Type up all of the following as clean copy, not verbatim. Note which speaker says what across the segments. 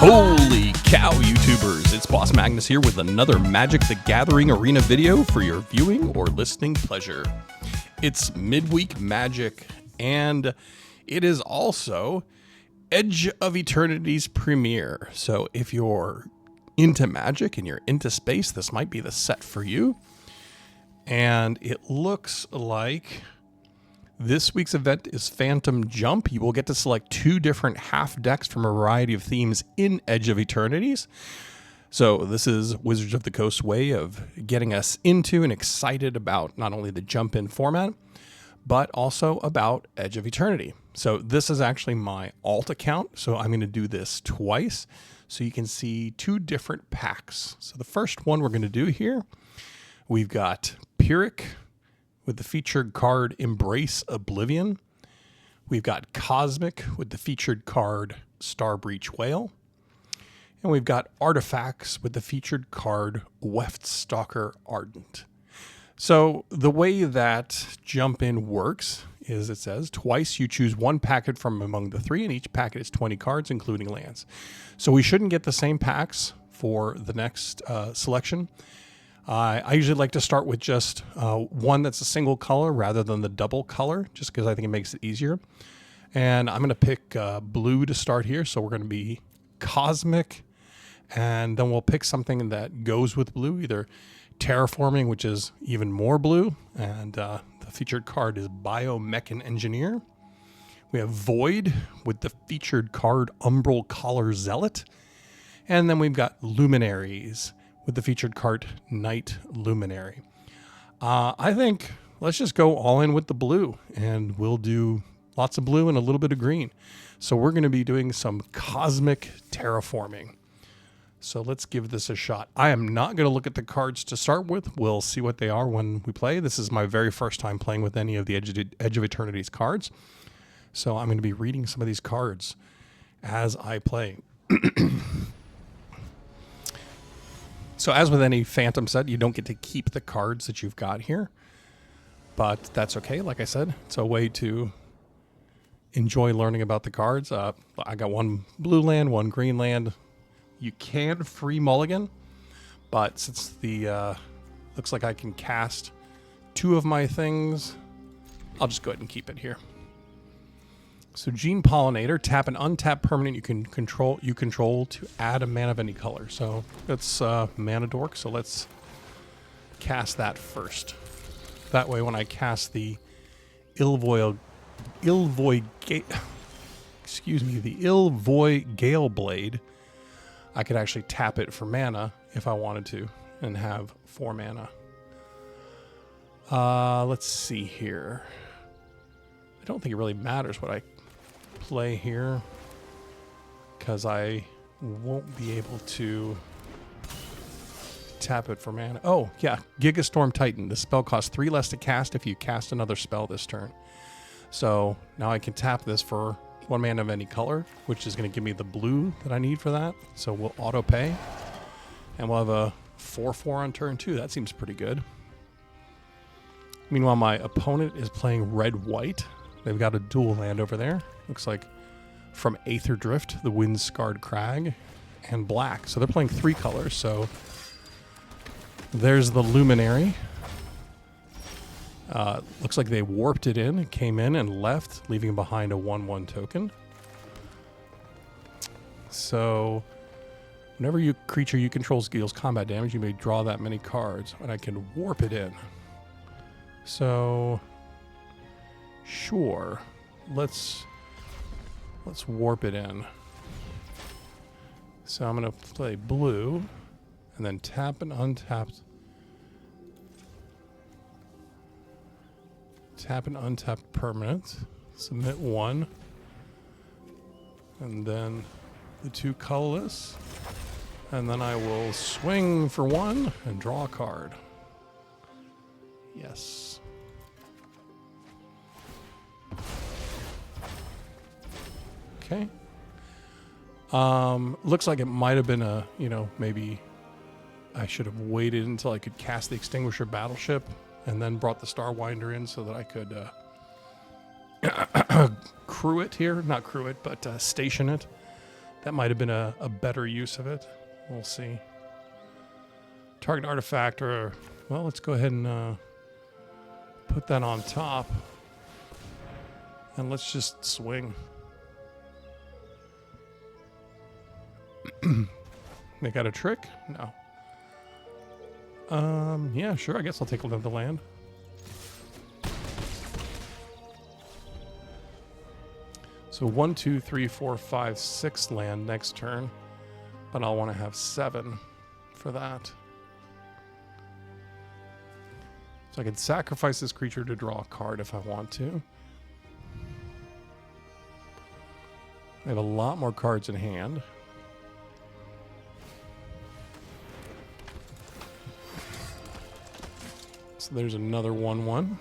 Speaker 1: Holy cow, YouTubers! It's Boss Magnus here with another Magic the Gathering Arena video for your viewing or listening pleasure. It's midweek Magic, and it is also Edge of Eternity's premiere. So if you're into Magic and you're into space, this might be the set for you. And it looks like this week's event is Phantom Jump. You will get to select 2 different half decks from a variety of themes in Edge of Eternities. So this is Wizards of the Coast's way of getting us into and excited about not only the jump-in format, but also about Edge of Eternity. So this is actually my alt account, so I'm going to do this twice so you can see 2 different packs. So the first one we're going to do here, we've got Pyrrhic with the featured card Embrace Oblivion. We've got Cosmic with the featured card Starbreach Whale. And we've got Artifacts with the featured card Weftstalker Ardent. So the way that Jump In works is it says twice you choose 1 packet from among the 3, and each packet is 20 cards, including lands. So we shouldn't get the same packs for the next selection. I usually like to start with just one that's a single color rather than the double color, just because I think it makes it easier. And I'm going to pick blue to start here. So we're going to be Cosmic, and then we'll pick something that goes with blue, either Terraforming, which is even more blue, and the featured card is Biomechan Engineer. We have Void with the featured card Umbral Collar Zealot. And then we've got Luminaries with the featured card Night Luminary. I think let's just go all in with the blue, and we'll do lots of blue and a little bit of green. So we're going to be doing some Cosmic Terraforming. So let's give this a shot. I am not going to look at the cards to start with. We'll see what they are when we play. This is my very first time playing with any of the Edge of Eternity's cards. So I'm going to be reading some of these cards as I play. So as with any Phantom set, you don't get to keep the cards that you've got here. But that's okay. Like I said, it's a way to enjoy learning about the cards. I got 1 blue land, 1 green land. You can free mulligan, but since the looks like I can cast 2 of my things, I'll just go ahead and keep it here. So Gene Pollinator, tap an untapped permanent you control to add a mana of any color. So it's Mana Dork. So let's cast that first. That way, when I cast the Ilvoy Gale Blade, I could actually tap it for mana if I wanted to and have 4 mana. Let's see here. I don't think it really matters what I play here, because I won't be able to tap it for mana. Oh, yeah, Gigastorm Titan. The spell costs 3 less to cast if you cast another spell this turn. So now I can tap this for 1 mana of any color, which is going to give me the blue that I need for that. So we'll auto pay, and we'll have a 4/4 on turn 2. That seems pretty good. Meanwhile, my opponent is playing red-white. They've got a dual land over there. Looks like from Aether Drift, the Wind-Scarred Crag, and black. So they're playing 3 colors. So there's the Luminary. Looks like they warped it in, came in and left, leaving behind a 1/1 token. So whenever your creature you control deals combat damage, you may draw that many cards, and I can warp it in. So sure, let's warp it in. So I'm going to play blue, and then tap and untap. Tap an untapped permanent, submit 1, and then the 2 colorless, and then I will swing for 1 and draw a card. Yes. Okay. Looks like it might have been a, maybe I should have waited until I could cast the Extinguisher Battleship and then brought the Starwinder in so that I could crew it here. Not crew it, but station it. That might have been a better use of it. We'll see. Target artifact, or, well, let's go ahead and put that on top. And let's just swing. They got a trick? No. Yeah, sure. I guess I'll take a look at the land. So 1, 2, 3, 4, 5, 6 land next turn. But I'll want to have 7 for that. So I can sacrifice this creature to draw a card if I want to. I have a lot more cards in hand. So there's another 1/1.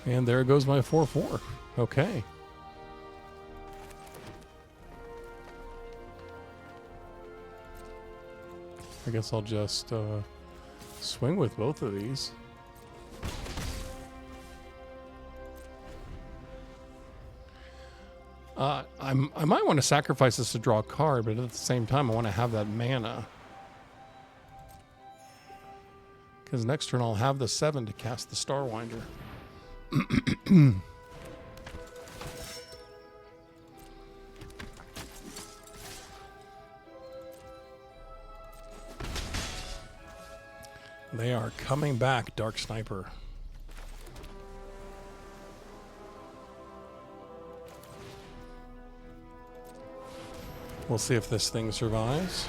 Speaker 1: And there goes my 4/4. Okay. I guess I'll just swing with both of these. I might want to sacrifice this to draw a card, but at the same time, I want to have that mana. Because next turn, I'll have the 7 to cast the Starwinder. They are coming back, Dark Sniper. We'll see if this thing survives.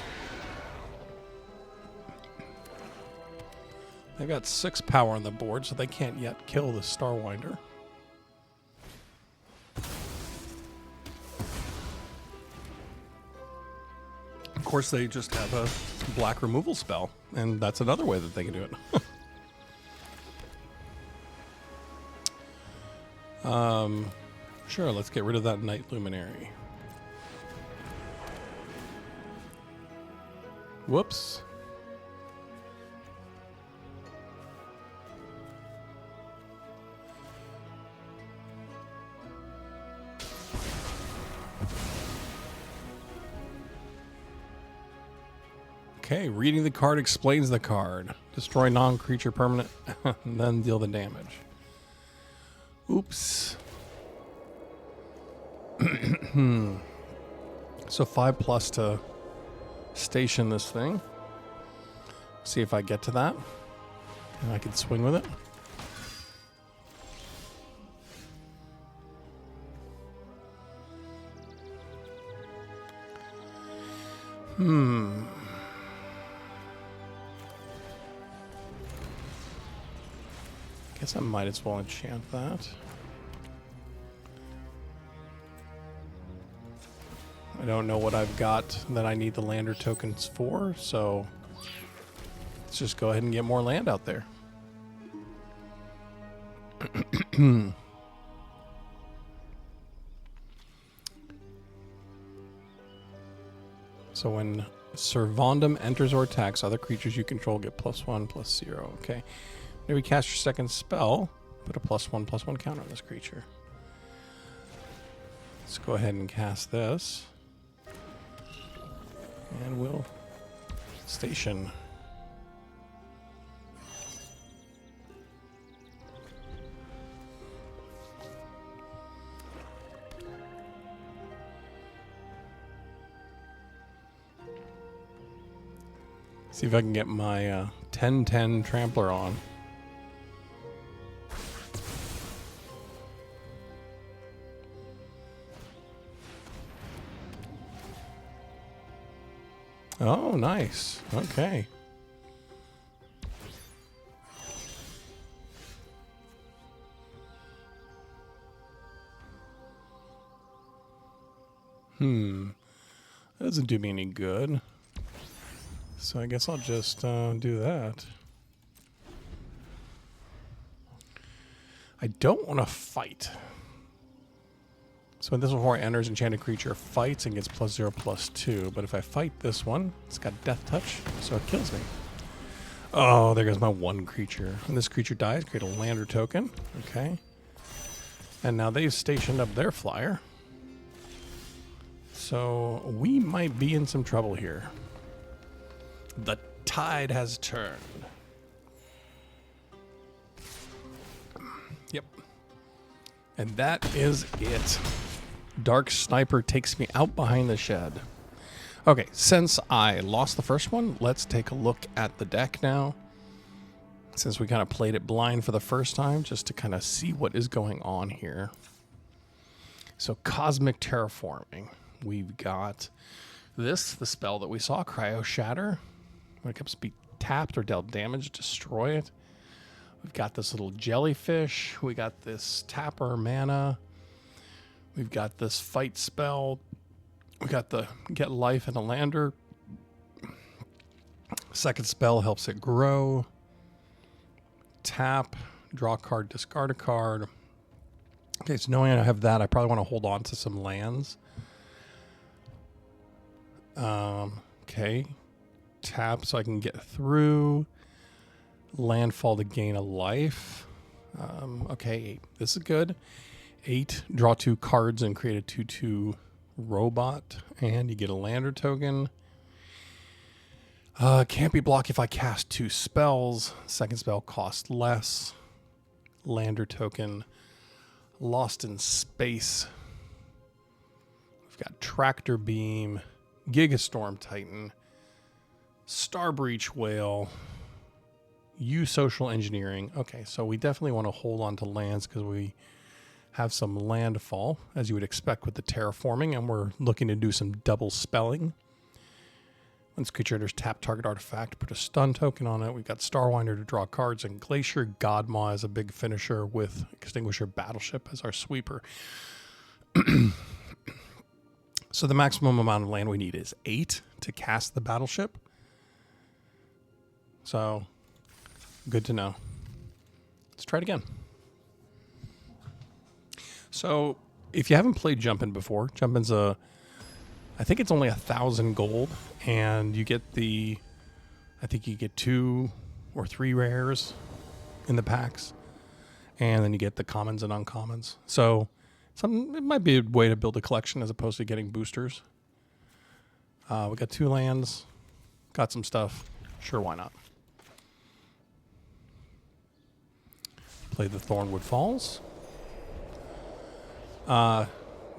Speaker 1: They've got 6 power on the board, so they can't yet kill the Starwinder. Of course, they just have a black removal spell, and that's another way that they can do it. Sure, let's get rid of that Night Luminary. Whoops. Okay, reading the card explains the card. Destroy non-creature permanent, and then deal the damage. Oops. So 5+ to station this thing. See if I get to that. And I can swing with it. Guess I might as well enchant that. I don't know what I've got that I need the lander tokens for, so let's just go ahead and get more land out there. So when Servondum enters or attacks, other creatures you control get +1/+0. Okay. Maybe cast your second spell, put a +1/+1 counter on this creature. Let's go ahead and cast this. And we'll station. See if I can get my 10/10 Trampler on. Oh, nice. Okay. That doesn't do me any good. So I guess I'll just do that. I don't want to fight. So when this before it enters, enchanted creature fights and gets +0/+2. But if I fight this one, it's got death touch, so it kills me. Oh, there goes my one creature. When this creature dies, create a lander token. Okay. And now they've stationed up their flyer. So we might be in some trouble here. The tide has turned. Yep. And that is it. Dark Sniper takes me out behind the shed. Okay, since I lost the first one, let's take a look at the deck now. Since we kind of played it blind for the first time, just to kind of see what is going on here. So, Cosmic Terraforming. We've got this, the spell that we saw, Cryo Shatter. When it comes to be tapped or dealt damage, destroy it. We've got this little jellyfish. We got this Tapper Mana. We've got this Fight spell. We got the Get Life and a Lander. Second spell helps it grow. Tap, draw a card, discard a card. Okay, so knowing I have that, I probably want to hold on to some lands. Okay. Tap so I can get through. Landfall to gain a life. Okay, this is good. 8, draw 2 cards and create a 2/2 robot. And you get a Lander token. Can't be blocked if I cast 2 spells. Second spell costs less. Lander token. Lost in Space. We've got Tractor Beam. Gigastorm Titan. Starbreach Whale. Social Engineering. Okay, so we definitely want to hold on to lands because we have some landfall, as you would expect with the terraforming, and we're looking to do some double spelling. Once creature enters tap target artifact, put a stun token on it. We've got Starwinder to draw cards, and Glacier Godmaw as a big finisher with Extinguisher Battleship as our sweeper. So the maximum amount of land we need is 8 to cast the Battleship. So, good to know. Let's try it again. So, if you haven't played Jumpin' before, Jumpin's I think it's only 1,000 gold, and you get I think you get 2 or 3 rares in the packs, and then you get the commons and uncommons. So, it might be a way to build a collection as opposed to getting boosters. We got 2 lands, got some stuff. Sure, why not? Play the Thornwood Falls.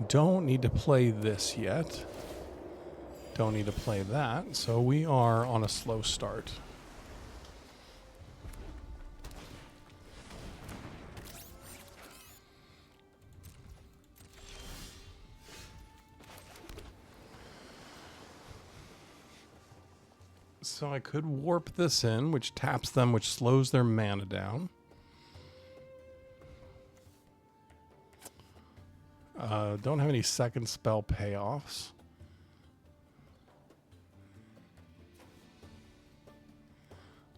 Speaker 1: Don't need to play this yet. Don't need to play that. So we are on a slow start. So I could warp this in, which taps them, which slows their mana down. Don't have any second spell payoffs.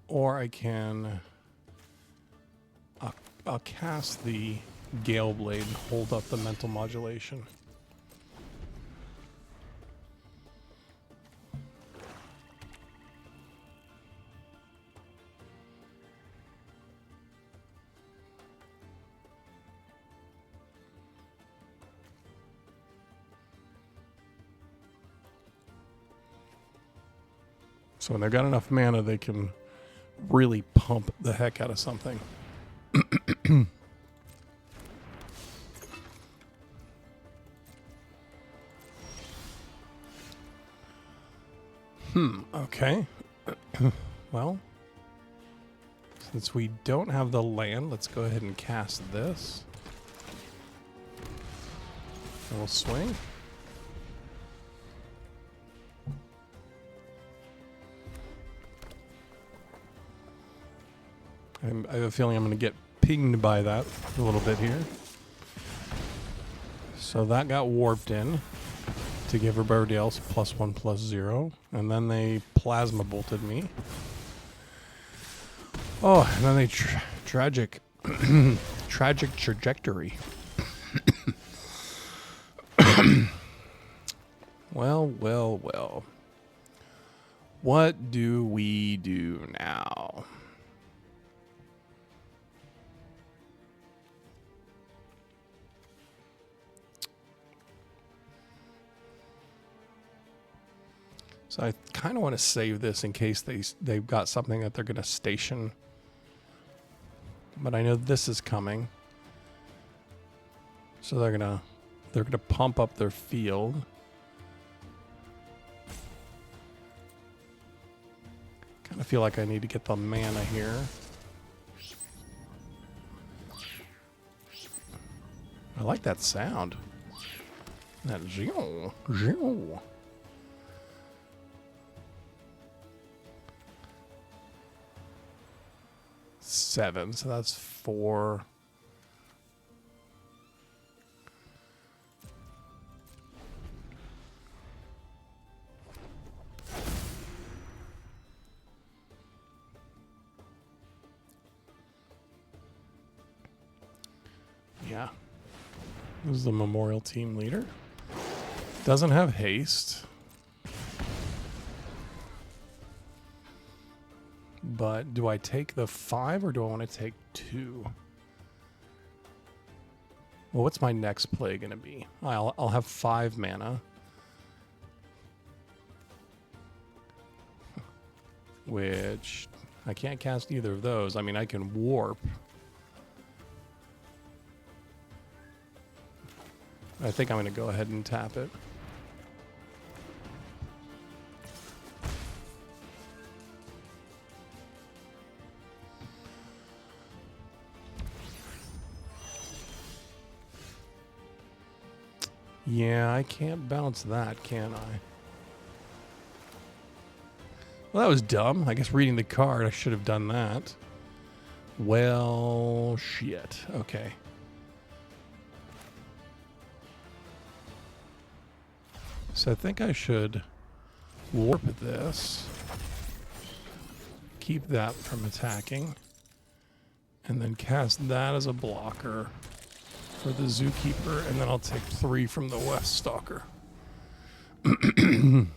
Speaker 1: Or I can... I'll cast the Gale Blade and hold up the mental modulation. So when they've got enough mana, they can really pump the heck out of something. Okay. Well, since we don't have the land, let's go ahead and cast this. And we'll swing. I have a feeling I'm going to get pinged by that a little bit here. So that got warped in to give everybody else +1/+0. And then they plasma bolted me. Oh, and then they tragic trajectory. Well. What do we do now? So I kind of want to save this in case they've got something that they're going to station. But I know this is coming. So they're gonna pump up their field. Kind of feel like I need to get the mana here. I like that sound. That zio, zio. Seven, so that's 4. Yeah. This is the Memorial Team Leader. Doesn't have haste. But do I take the 5 or do I want to take 2? Well, what's my next play going to be? I'll have 5 mana. Which I can't cast either of those. I mean, I can warp. I think I'm going to go ahead and tap it. Yeah, I can't bounce that, can I? Well, that was dumb. I guess reading the card, I should have done that. Well, shit. Okay. So I think I should warp this. Keep that from attacking. And then cast that as a blocker for the Zookeeper, and then I'll take 3 from the West Stalker. I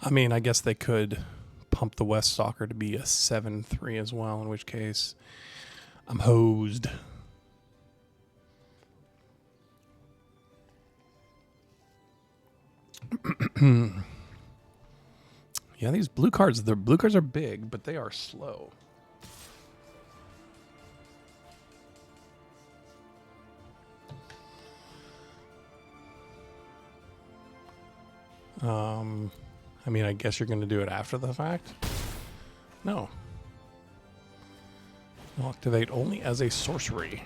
Speaker 1: mean, I guess they could pump the West Stalker to be a 7/3 as well, in which case I'm hosed. Yeah, these blue cards, the blue cards are big, but they are slow. I mean, I guess you're going to do it after the fact? No. I'll activate only as a sorcery.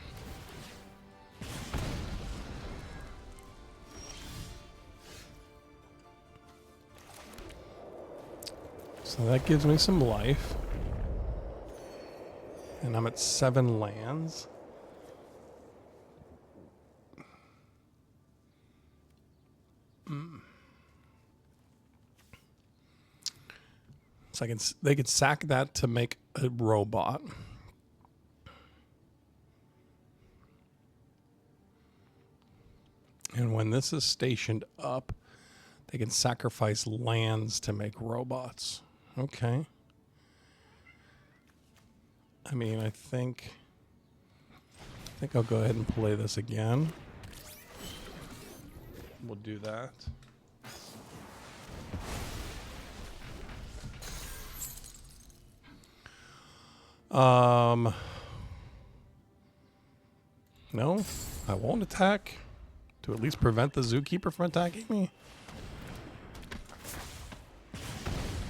Speaker 1: So that gives me some life. And I'm at 7 lands. So they could sack that to make a robot. And when this is stationed up, they can sacrifice lands to make robots. Okay. I mean, I think I'll go ahead and play this again. We'll do that. No, I won't attack to at least prevent the Zookeeper from attacking me.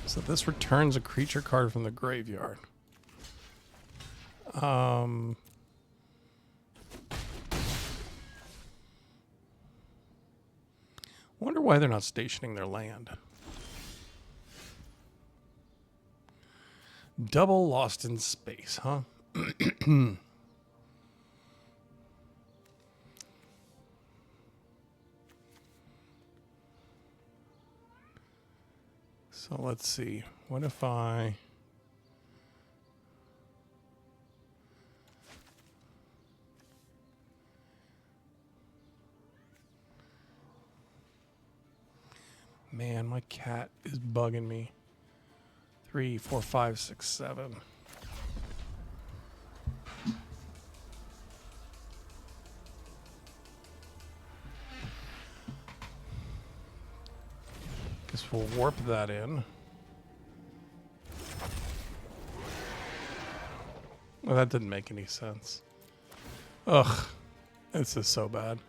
Speaker 1: So this returns a creature card from the graveyard. Wonder why they're not stationing their land. Double Lost in Space, huh? So let's see. What if I... Man, my cat is bugging me. 3, 4, 5, 6, 7. Guess we'll warp that in. Well, that didn't make any sense. Ugh. This is so bad.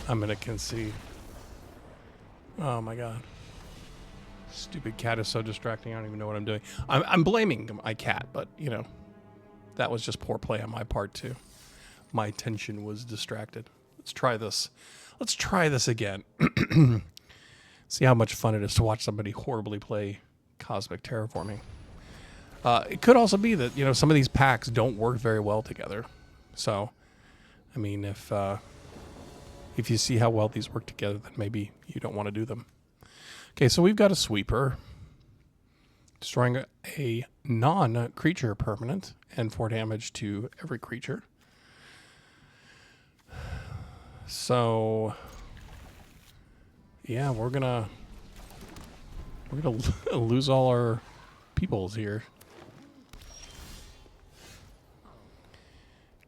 Speaker 1: I'm gonna concede. Oh my god. Stupid cat is so distracting. I don't even know what I'm doing. I'm blaming my cat, but you know, that was just poor play on my part too. My attention was distracted. Let's try this. Let's try this again. See how much fun it is to watch somebody horribly play Cosmic Terraforming. It could also be that, you know, some of these packs don't work very well together. So, I mean, if you see how well these work together, then maybe you don't want to do them. Okay, so we've got a sweeper. Destroying a non-creature permanent and 4 damage to every creature. So, yeah, we're gonna lose all our peoples here.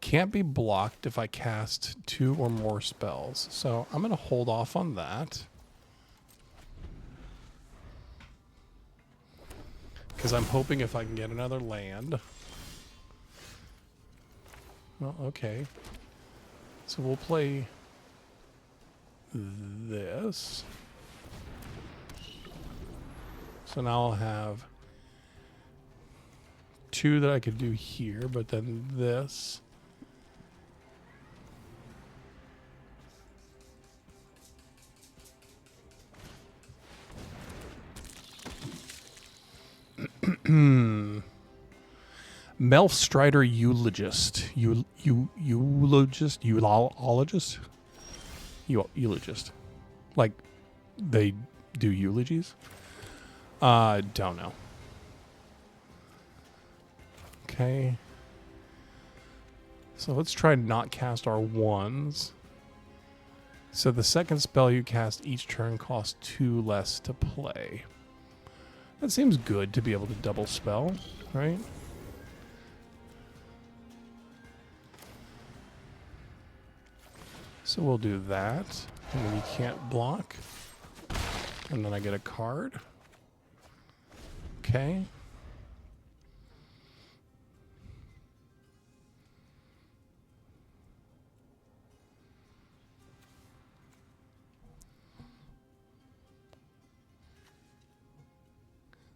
Speaker 1: Can't be blocked if I cast 2 or more spells. So I'm gonna hold off on that. Because I'm hoping if I can get another land. Well, okay. So we'll play this. So now I'll have 2 that I could do here, but then this. Melf Strider Eulogist. Eulogist. Like, they do eulogies? Don't know. Okay. So let's try not cast our 1s. So the second spell you cast each turn costs 2 less to play. That seems good to be able to double spell, right? So we'll do that. And then you can't block. And then I get a card. Okay.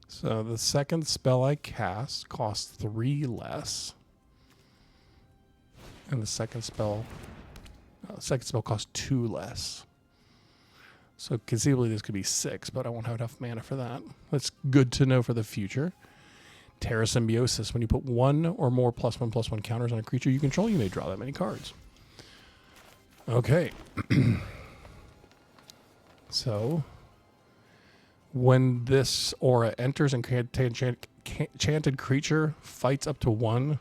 Speaker 1: So the second spell I cast costs 3 less. And the second spell costs 2 less. So conceivably this could be 6, but I won't have enough mana for that. That's good to know for the future. Terra Symbiosis. When you put 1 or more +1/+1 counters on a creature you control, you may draw that many cards. Okay. So when this aura enters and enchanted creature fights up to 1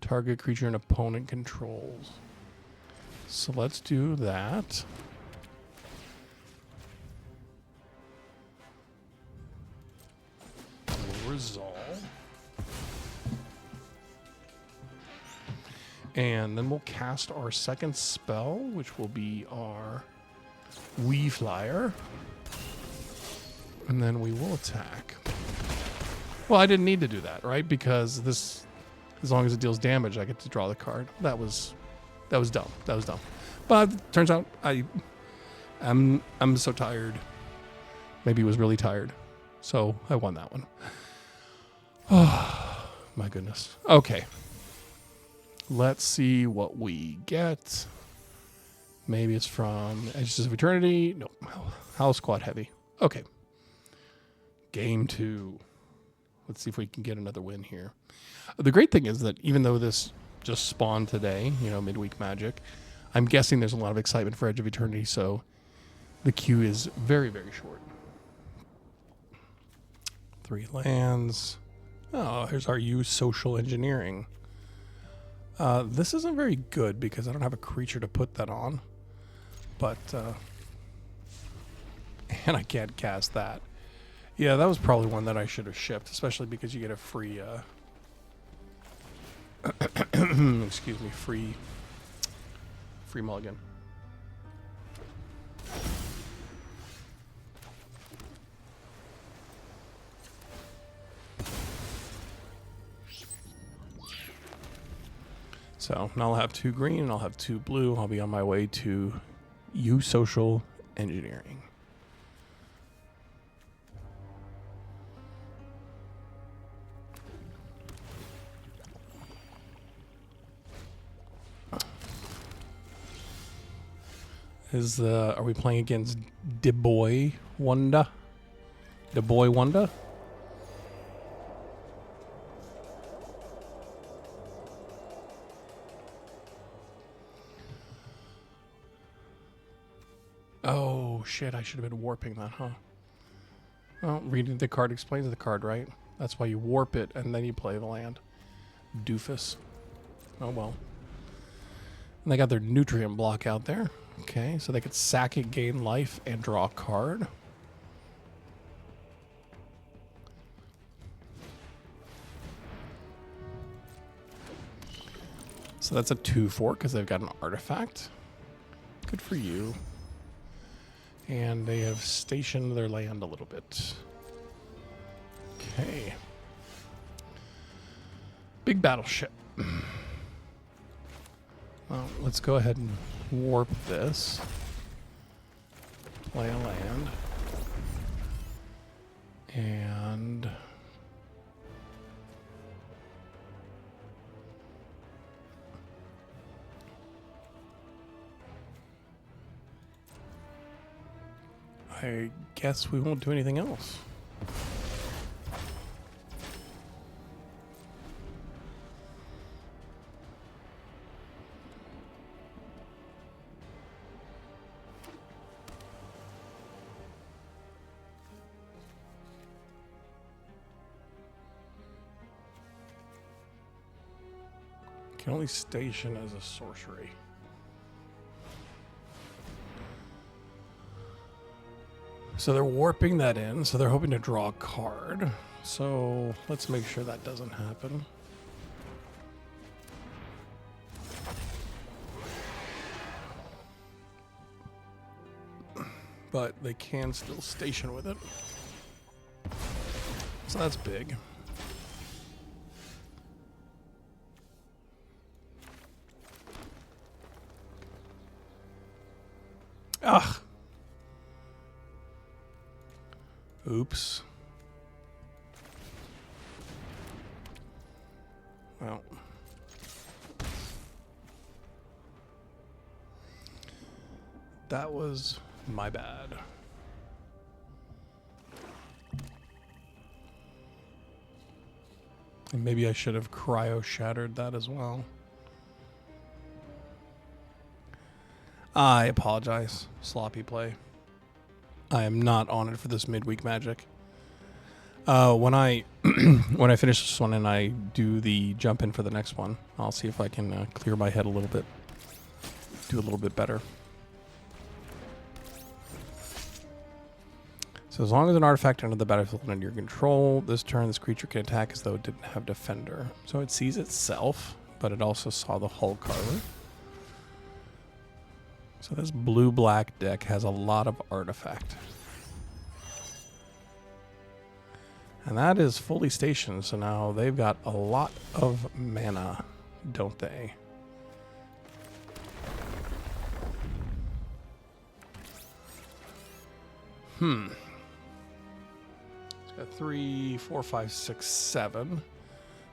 Speaker 1: target creature an opponent controls. So let's do that. We'll resolve. And then we'll cast our second spell, which will be our Wee Flyer. And then we will attack. Well, I didn't need to do that, right? Because this, as long as it deals damage, I get to draw the card. That was dumb. That was dumb. But turns out I'm so tired. Maybe was really tired. So I won that one. Oh, my goodness. Okay. Let's see what we get. Maybe it's from Edges of Eternity. No. House Squad Heavy. Okay. Game 2. Let's see if we can get another win here. The great thing is that even though this just spawned today, you know, midweek Magic, I'm guessing there's a lot of excitement for Edge of Eternity, so the queue is very, very short. 3 lands. Oh, here's our use social engineering. This isn't very good because I don't have a creature to put that on. But, and I can't cast that. Yeah, that was probably one that I should have shipped, especially because you get a free, excuse me, free mulligan. So now I'll have 2 green and I'll have 2 blue. I'll be on my way to social engineering. Are we playing against DeBoy Wanda? DeBoy Wanda? Oh shit, I should have been warping that, huh? Well, reading the card explains the card, right? That's why you warp it and then you play the land. Doofus. Oh well. And they got their nutrient block out there. Okay, so they could sack it, gain life, and draw a card. So that's a 2/4 because they've got an artifact. Good for you. And they have stationed their land a little bit. Okay. Big battleship. Well, let's go ahead and warp this. Play a land. And I guess we won't do anything else. Can only station as a sorcery. So they're warping that in, so they're hoping to draw a card. So let's make sure that doesn't happen. But they can still station with it. So that's big. Ugh. Oops. Well. That was my bad. And maybe I should have cryo shattered that as well. I apologize. Sloppy play. I am not on it for this midweek magic. When I when I finish this one and I do the jump in for the next one, I'll see if I can clear my head a little bit, do a little bit better. So as long as an artifact entered the battlefield under your control, this turn this creature can attack as though it didn't have defender. So it sees itself, but it also saw the hull carver. So this blue-black deck has a lot of artifact. And that is fully stationed, so now they've got a lot of mana, don't they? It's got 3, 4, 5, 6, 7.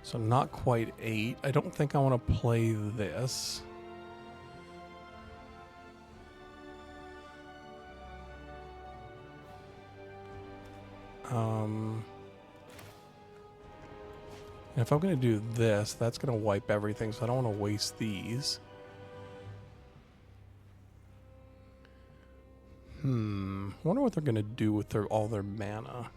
Speaker 1: So not quite 8. I don't think I want to play this. If I'm going to do this, that's going to wipe everything, so I don't want to waste these. Wonder what they're going to do with all their mana.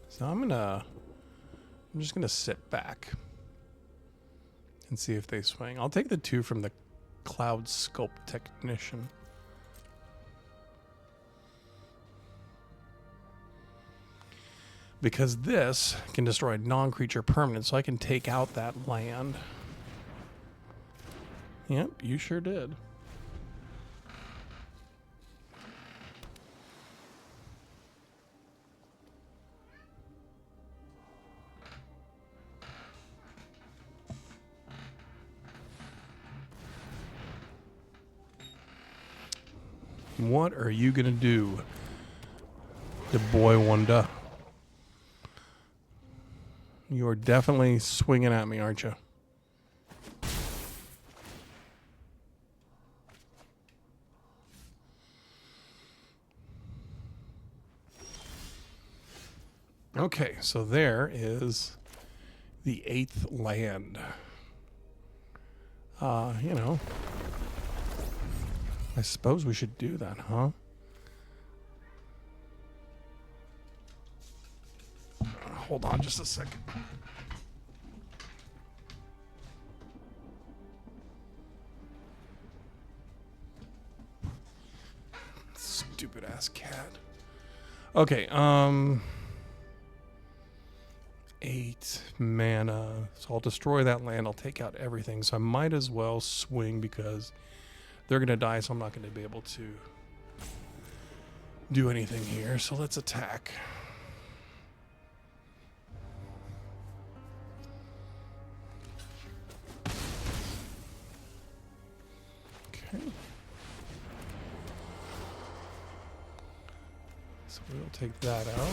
Speaker 1: So I'm just going to sit back and see if they swing. I'll take the 2 from the Cloud Sculpt Technician. Because this can destroy a non-creature permanent, so I can take out that land. Yep, you sure did. What are you gonna do, the boy wonder? You're definitely swinging at me, aren't you? Okay, so there is the 8th land. You know, I suppose we should do that, huh? Hold on just a second. Stupid ass cat. Okay, 8 mana. So I'll destroy that land. I'll take out everything. So I might as well swing because they're going to die, so I'm not going to be able to do anything here. So let's attack. Okay. So we'll take that out.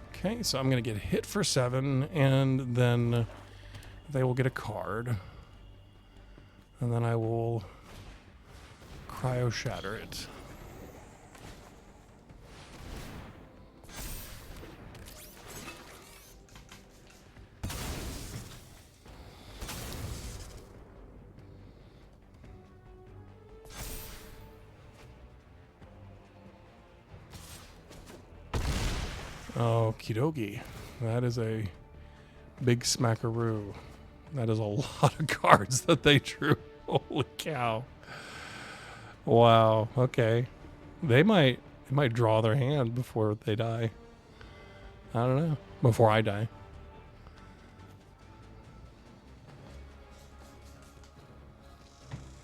Speaker 1: Okay, so I'm going to get hit for 7, and then they will get a card. And then I will cryo shatter it. Okie dokie. That is a big smackaroo. That is a lot of cards that they drew. Holy cow. Wow. Okay. They might draw their hand before they die. I don't know. Before I die.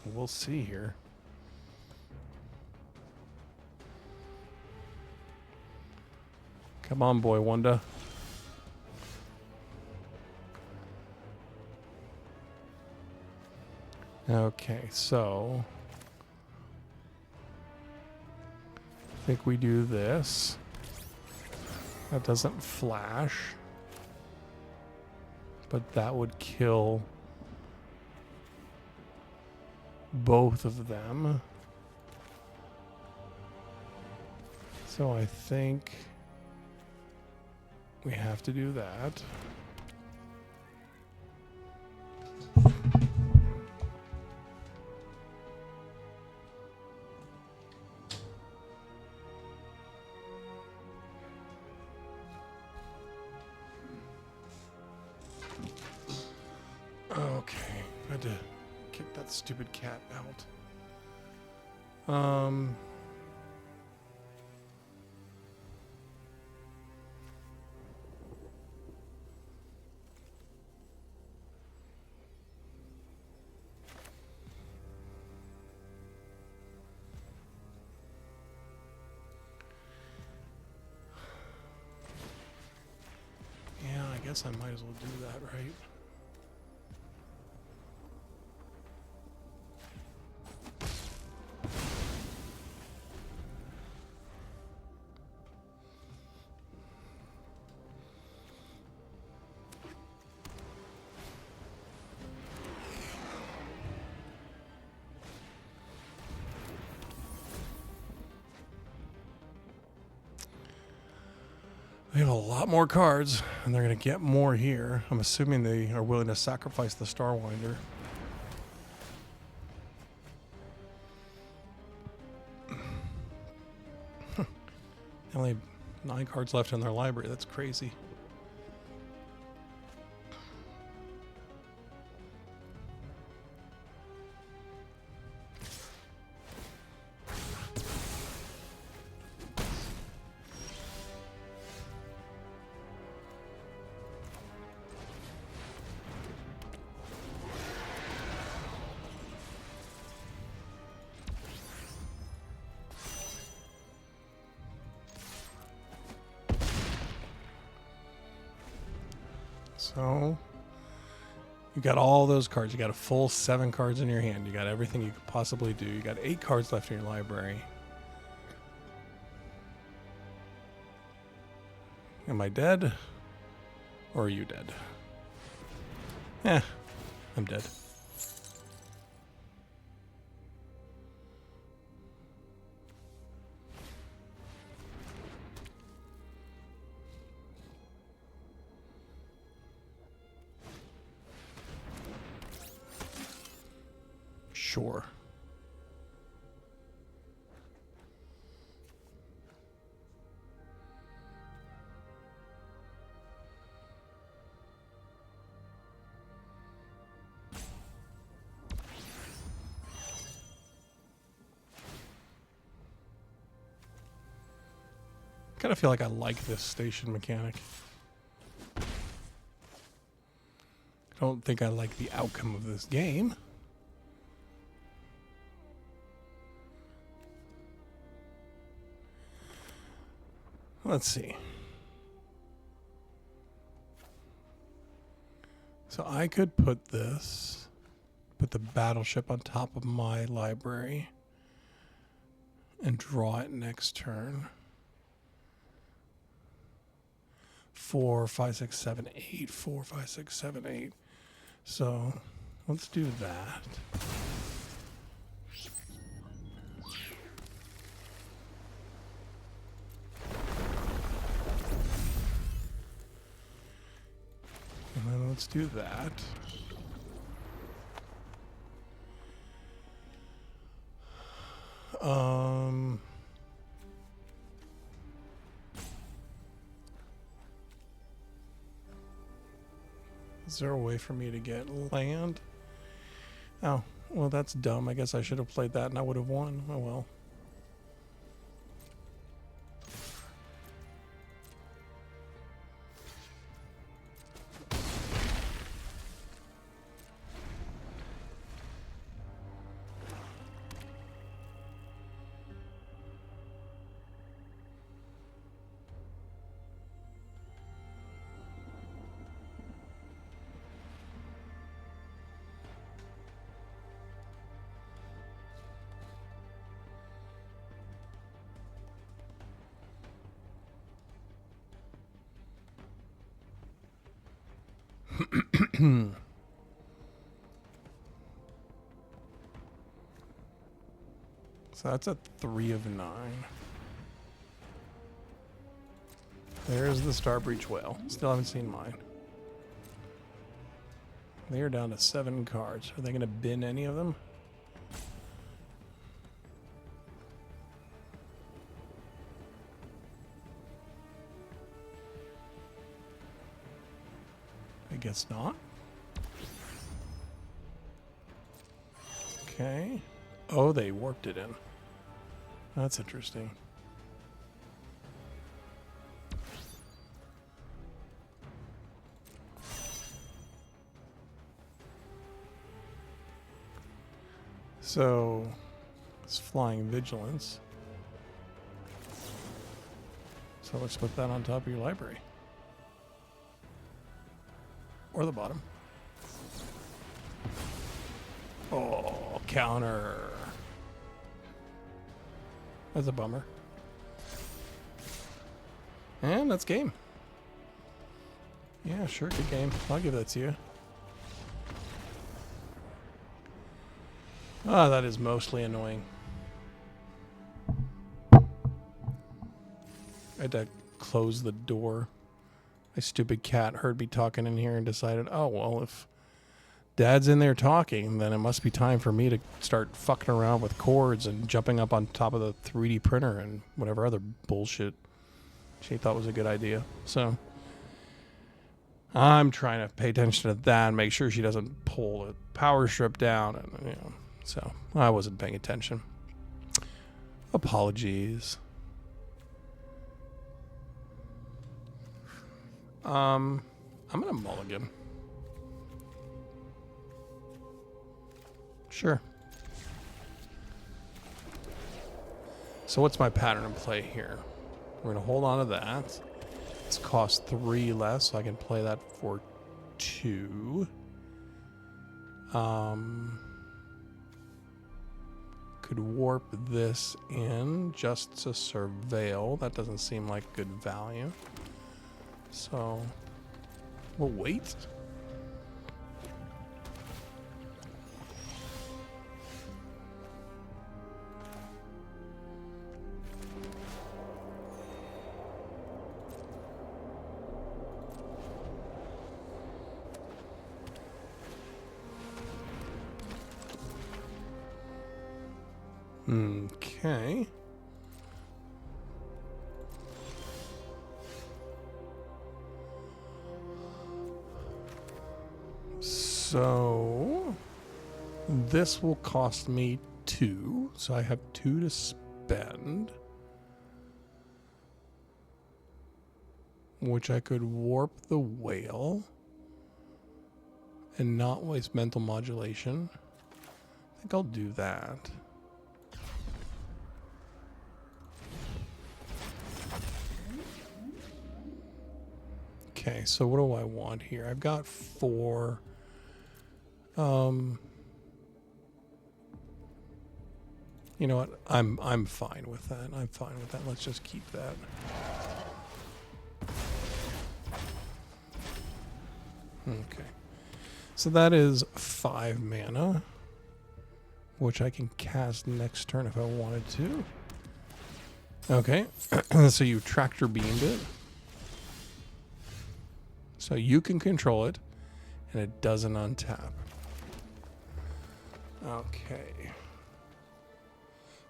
Speaker 1: We'll see here. Come on, boy wonder. Okay, so I think we do this. That doesn't flash, but that would kill both of them. So I think we have to do that. Okay, I had to kick that stupid cat out. Yeah, I guess I might as well do that, right? They have a lot more cards, and they're going to get more here. I'm assuming they are willing to sacrifice the Starwinder. Only 9 cards left in their library. That's crazy. So, You got all those cards. You got a full 7 cards in your hand. You got everything you could possibly do. You got 8 cards left in your library. Am I dead? Or are you dead? Eh, I'm dead. Sure. Kind of feel like I like this station mechanic. I don't think I like the outcome of this game. Let's see. So I could put the battleship on top of my library and draw it next turn. 4, 5, 6, 7, 8. 4, 5, 6, 7, 8. So let's do that. And then let's do that. Is there a way for me to get land? Oh, well, that's dumb. I guess I should have played that and I would have won. Oh, well. So that's a 3 of 9. There's the Starbreach Whale. Still haven't seen mine. They are down to 7 cards. Are they going to bin any of them? I guess not. Okay. Oh, they warped it in. That's interesting. So, it's Flying Vigilance. So let's put that on top of your library. Or the bottom. Oh, counter. That's a bummer. And that's game. Yeah, sure, good game. I'll give that to you. Ah, that is mostly annoying. I had to close the door. My stupid cat heard me talking in here and decided, oh, well, if Dad's in there talking, then it must be time for me to start fucking around with cords and jumping up on top of the 3D printer and whatever other bullshit she thought was a good idea. So I'm trying to pay attention to that and make sure she doesn't pull the power strip down. And, you know, so I wasn't paying attention. Apologies. I'm gonna mulligan. Sure. So what's my pattern in play here? We're gonna hold on to that. It's cost 3 less, so I can play that for 2. Could warp this in just to surveil. That doesn't seem like good value. So we'll wait. Okay. So this will cost me 2, so I have 2 to spend, which I could warp the whale and not waste mental modulation. I think I'll do that. Okay, so what do I want here? I've got 4. You know what? I'm fine with that. I'm fine with that. Let's just keep that. Okay. So that is 5 mana, which I can cast next turn if I wanted to. Okay. So you tractor beamed it. So you can control it, and it doesn't untap. Okay.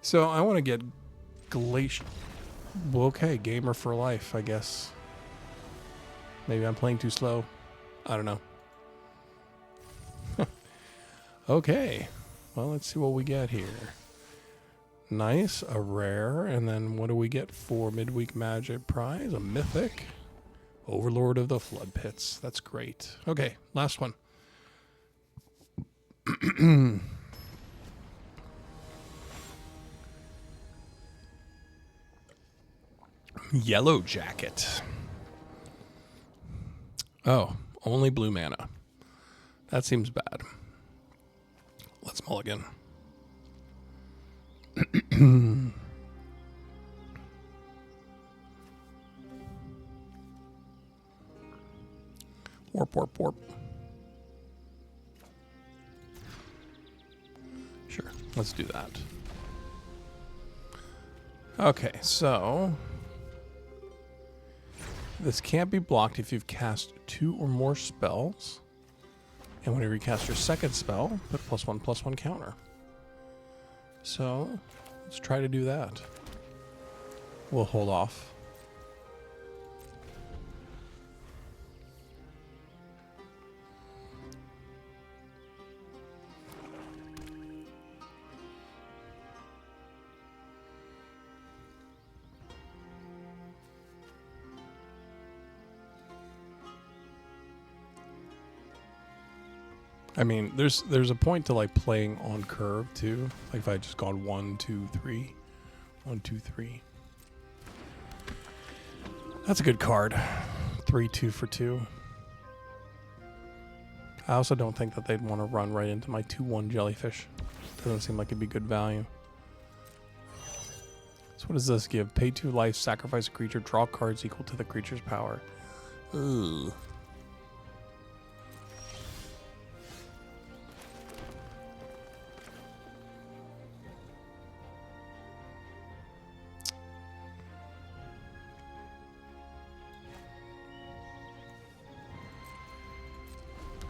Speaker 1: So I want to get Glacial. Okay, gamer for life, I guess. Maybe I'm playing too slow. I don't know. Okay. Well, let's see what we get here. Nice, a rare, and then what do we get for Midweek Magic prize? A mythic. Overlord of the Flood Pits. That's great. Okay, last one. Yellow Jacket. Oh, only blue mana. That seems bad. Let's mulligan. Warp, warp, warp. Sure, let's do that. Okay, so this can't be blocked if you've cast 2 or more spells. And when you recast your second spell, put +1/+1 counter. So let's try to do that. We'll hold off. I mean, there's a point to like playing on curve too. Like if I just gone 1, 2, 3, 1, 2, 3. That's a good card. 3/2 for 2. I also don't think that they'd want to run right into my 2/1 jellyfish. Doesn't seem like it'd be good value. So what does this give? Pay 2 life, sacrifice a creature, draw cards equal to the creature's power. Ugh.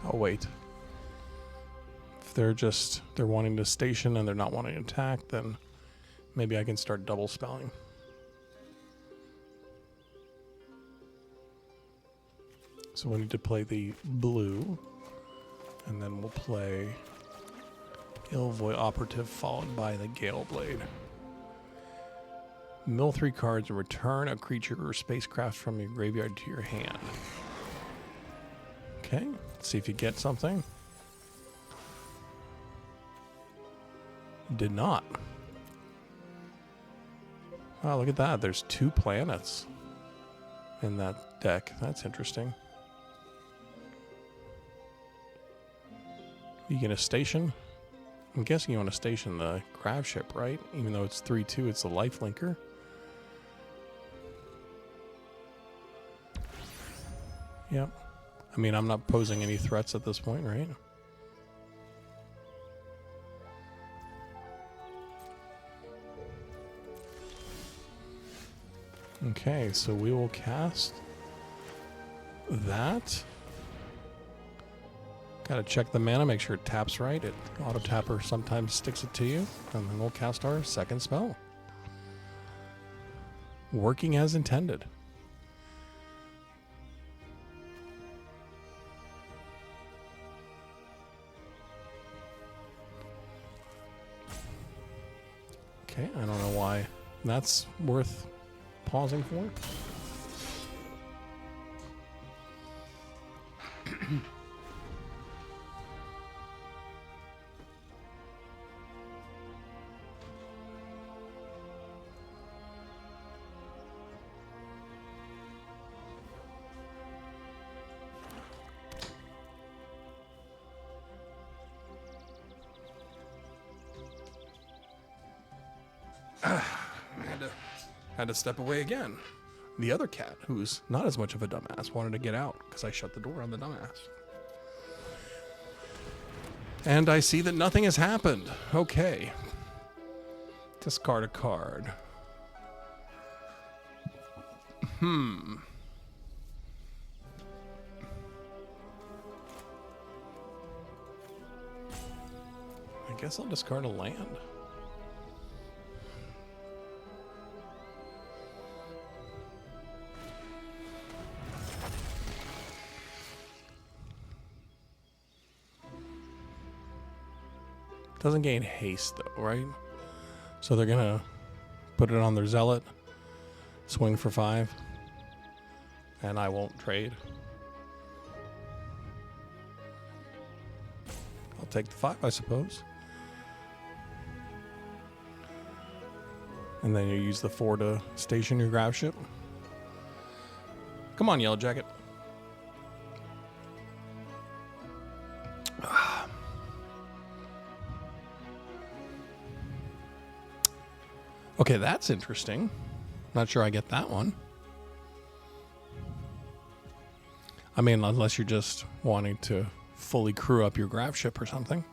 Speaker 1: I'll wait. If they're wanting to station and they're not wanting to attack, then maybe I can start double spelling. So we need to play the blue, and then we'll play Ilvoy Operative followed by the Gale Blade. Mill 3 cards and return a creature or spacecraft from your graveyard to your hand. Okay, let's see if you get something. Did not. Wow, look at that. There's 2 planets in that deck. That's interesting. You gonna station? I'm guessing you want to station the grab ship, right? Even though it's 3-2, it's the life linker. Yep. I mean, I'm not posing any threats at this point, right? Okay, so we will cast that. Gotta check the mana, make sure it taps right. It auto tapper sometimes sticks it to you, and then we'll cast our second spell. Working as intended. Okay, I don't know why that's worth pausing for. Had to step away again. The other cat, who's not as much of a dumbass, wanted to get out because I shut the door on the dumbass. And I see that nothing has happened. Okay. Discard a card. I guess I'll discard a land. Doesn't gain haste though, right? So they're gonna put it on their zealot, swing for 5, and I won't trade. I'll take the 5, I suppose. And then you use the 4 to station your grab ship. Come on, Yellow Jacket. Okay, that's interesting. Not sure I get that one. I mean, unless you're just wanting to fully crew up your grab ship or something.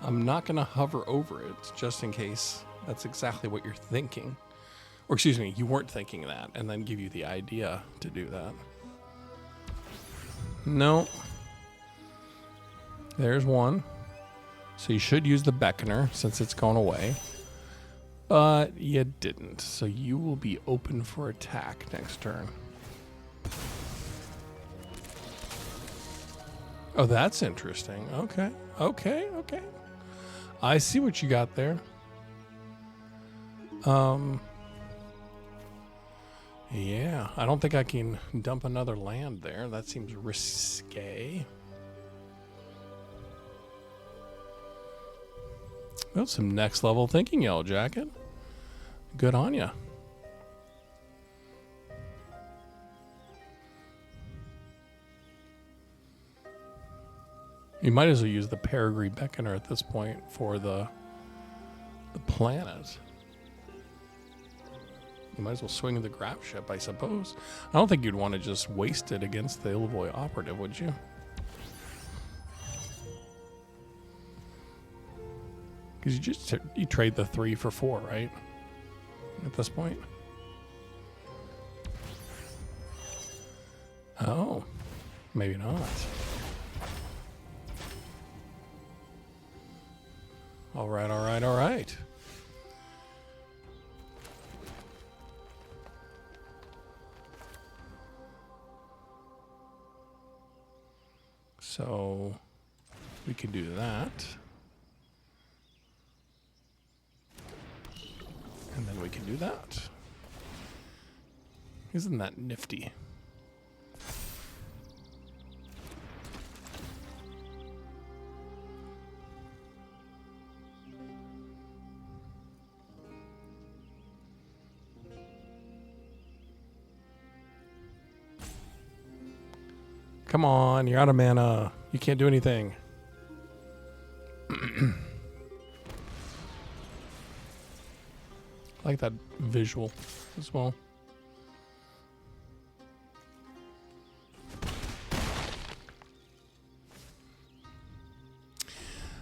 Speaker 1: I'm not going to hover over it just in case that's exactly what you're thinking. Or excuse me, you weren't thinking that and then give you the idea to do that. No. There's one. So you should use the Beckoner since it's gone away. But you didn't. So you will be open for attack next turn. Oh, that's interesting. Okay. Okay. Okay. I see what you got there. Yeah, I don't think I can dump another land there. That seems risque. That's some next level thinking, Yellow Jacket. Good on ya. You might as well use the Peregrine Beckoner at this point for the planet. You might as well swing the grab ship, I suppose. I don't think you'd want to just waste it against the Illavoy Operative, would you? Because you trade the 3 for 4, right? At this point. Oh, maybe not. All right, all right, all right. So we can do that. And then we can do that. Isn't that nifty? Come on, you're out of mana. You can't do anything. I like that visual as well.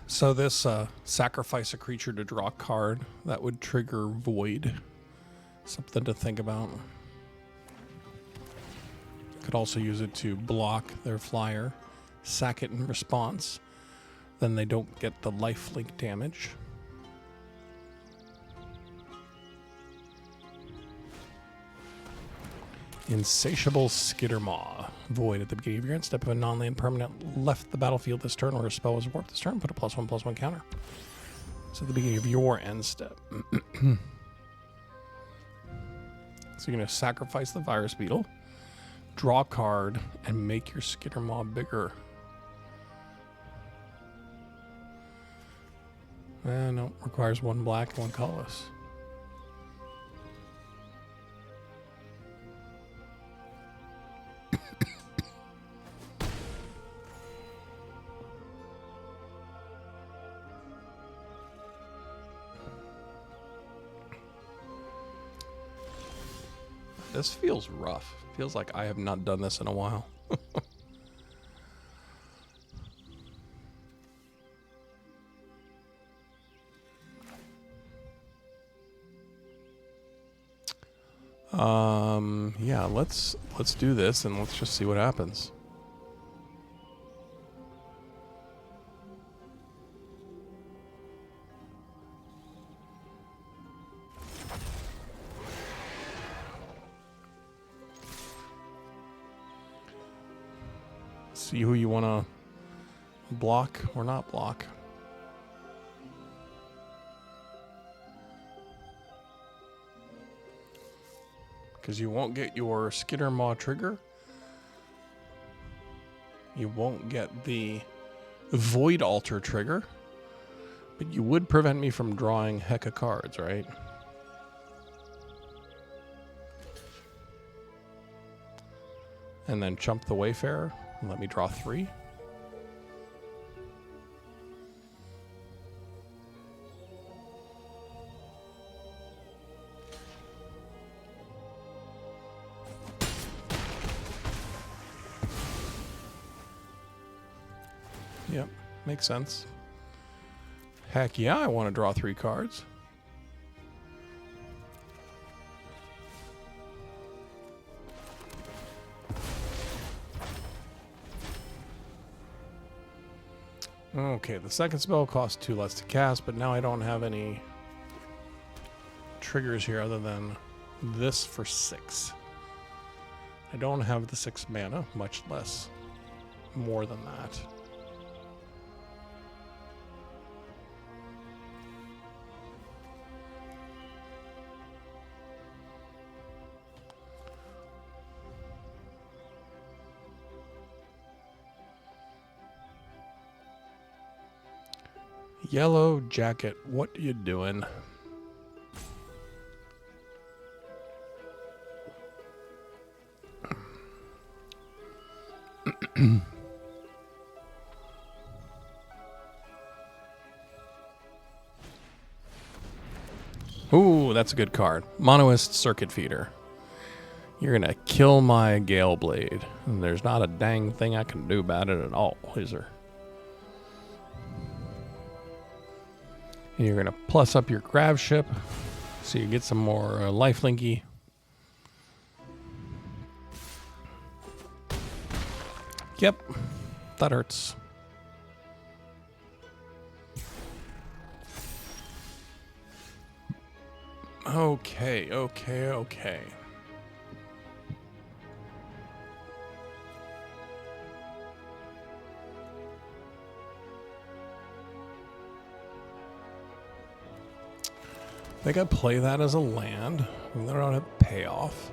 Speaker 1: So this sacrifice a creature to draw a card, that would trigger Void. Something to think about. Could also use it to block their flyer, sack it in response. Then they don't get the lifelink damage. Insatiable Skittermaw. Void at the beginning of your end. Step of a non-land permanent left the battlefield this turn, or a spell was warped this turn. Put a +1/+1 counter. So at the beginning of your end step. So you're going to sacrifice the Virus Beetle, draw a card, and make your Skittermaw bigger. No, requires 1 black and 1 colorless. This feels rough. Feels like I have not done this in a while. Yeah, let's do this and let's just see what happens. See who you want to block or not block. Because you won't get your Skittermaw trigger. You won't get the Void Altar trigger. But you would prevent me from drawing hecka cards, right? And then chump the Wayfarer and let me draw 3. Yep, makes sense. Heck yeah, I want to draw 3 cards. Okay, the second spell costs 2 less to cast, but now I don't have any triggers here other than this for 6. I don't have the 6 mana, much less more than that. Yellow Jacket, what are you doing? Ooh, that's a good card. Monoist Circuit Feeder. You're gonna kill my Gale Blade, and there's not a dang thing I can do about it at all, is there? And you're going to plus up your Grav Ship so you get some more lifelinky. Yep, that hurts. Okay. I think I play that as a land, and then I don't have payoff.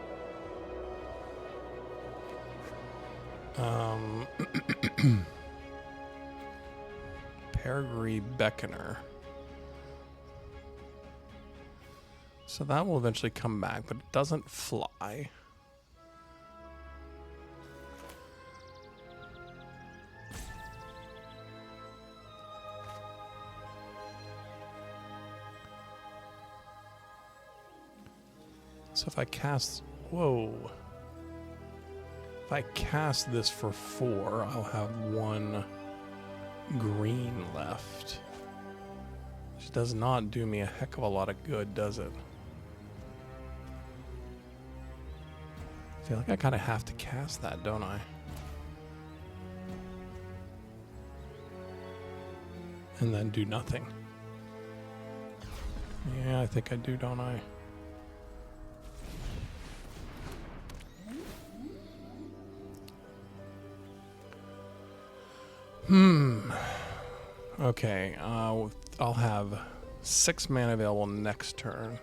Speaker 1: Peregrine Beckoner. So that will eventually come back, but it doesn't fly. So if I cast... Whoa. If I cast this for 4, I'll have 1 green left. Which does not do me a heck of a lot of good, does it? I feel like I kind of have to cast that, don't I? And then do nothing. Yeah, I think I do, don't I? Okay, I'll have 6 mana available next turn.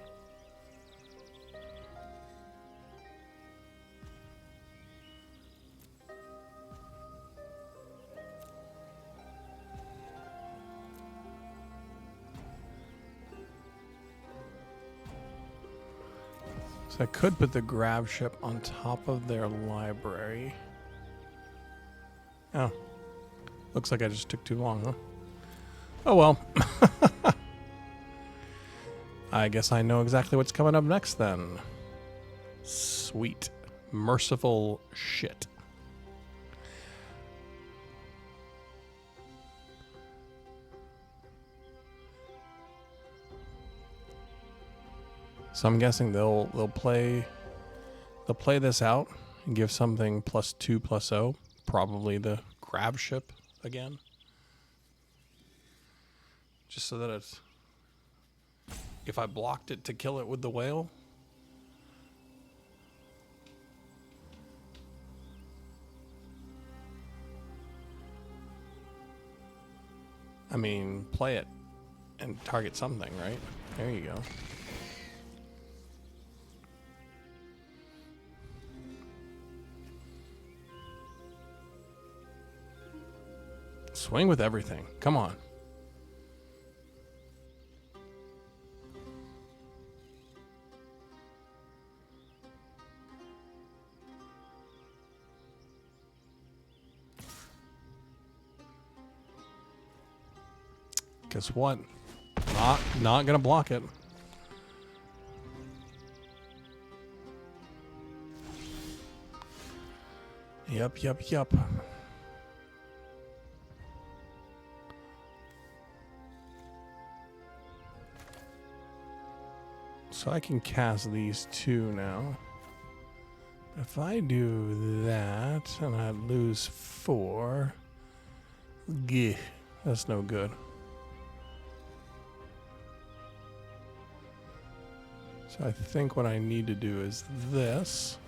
Speaker 1: So I could put the grab ship on top of their library. Oh. Looks like I just took too long, huh? Oh well. I guess I know exactly what's coming up next then. Sweet. Merciful shit. So I'm guessing they'll play this out and give something +2/+0, probably the grab ship again. Just so that it's, if I blocked it to kill it with the whale, I mean, play it and target something, right? There you go. Swing with everything. Come on. Guess what? Not gonna block it. Yep. So I can cast these 2 now. If I do that and I lose 4, gah, that's no good. So I think what I need to do is this.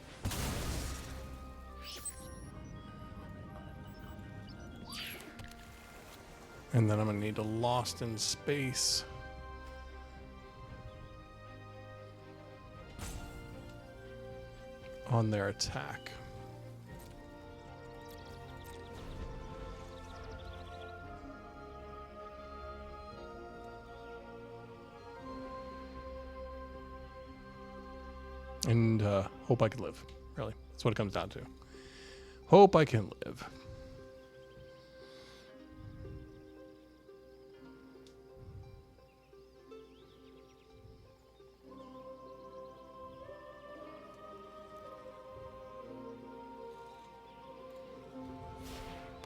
Speaker 1: And then I'm going to need a Lost in Space. On their attack. And hope I can live. Really. That's what it comes down to. Hope I can live.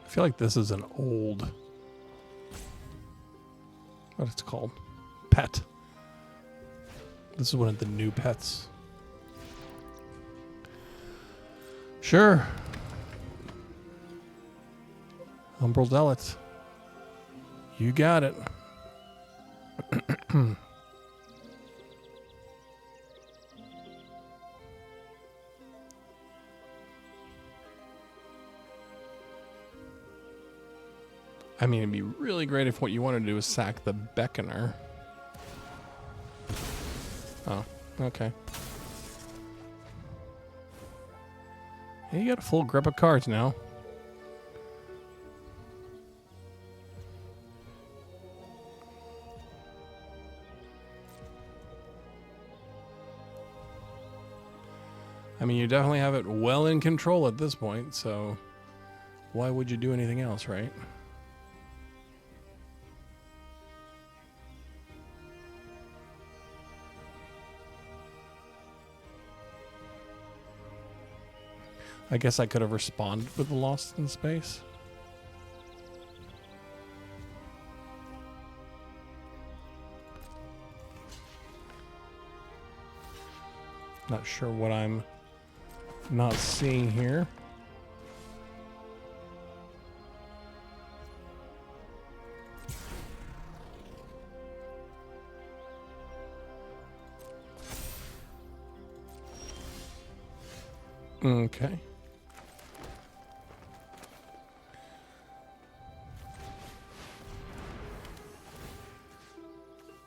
Speaker 1: I feel like this is an old, what it's called, pet. This is one of the new pets. Sure. Umbral Zealots. You got it. I mean, it'd be really great if what you want to do is sack the Beckoner. Oh, okay. Hey, you got a full grip of cards now. I mean, you definitely have it well in control at this point, so why would you do anything else, right? I guess I could have responded with Lost in Space. Not sure what I'm not seeing here. Okay.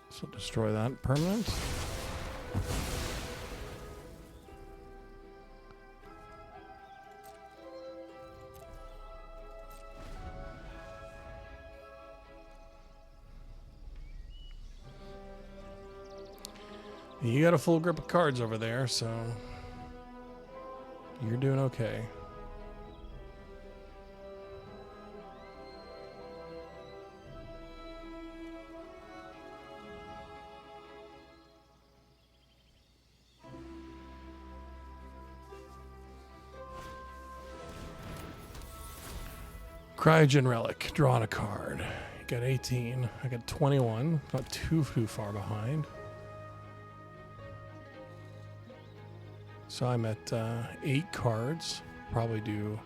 Speaker 1: So destroy that permanent. You got a full grip of cards over there, so you're doing okay. Cryogen Relic, drawing a card. You got 18. I got 21. Not too far behind. So I'm at 8 cards. Probably do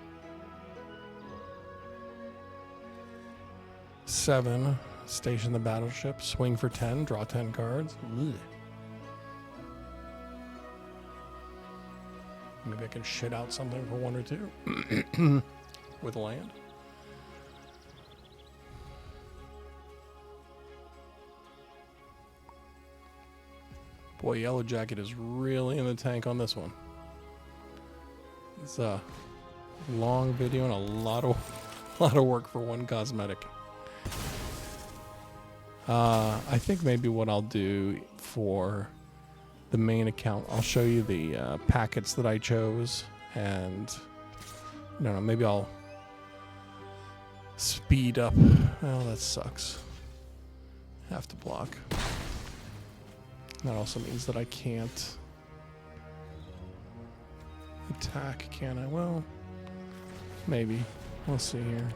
Speaker 1: 7. Station the battleship. Swing for 10. Draw 10 cards. Ugh. Maybe I can shit out something for 1 or 2 with land. Boy, Yellow Jacket is really in the tank on this one. It's a long video and a lot of work for one cosmetic. I think maybe what I'll do for the main account, I'll show you the packets that I chose, and I don't know, maybe I'll speed up. Oh, that sucks. Have to block. That also means that I can't attack, can I? Well, maybe. We'll see here.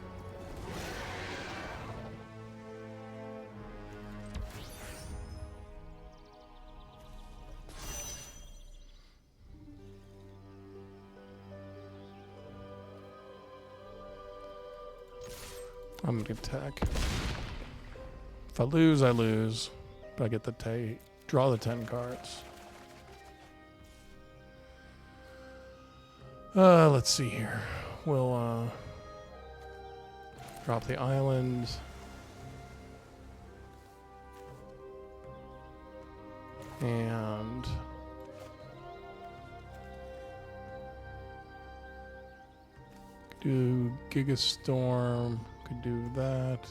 Speaker 1: I'm gonna attack. If I lose, I lose. But I get the draw the 10 cards. Let's see here. We'll drop the island. And do Gigastorm. Could do that.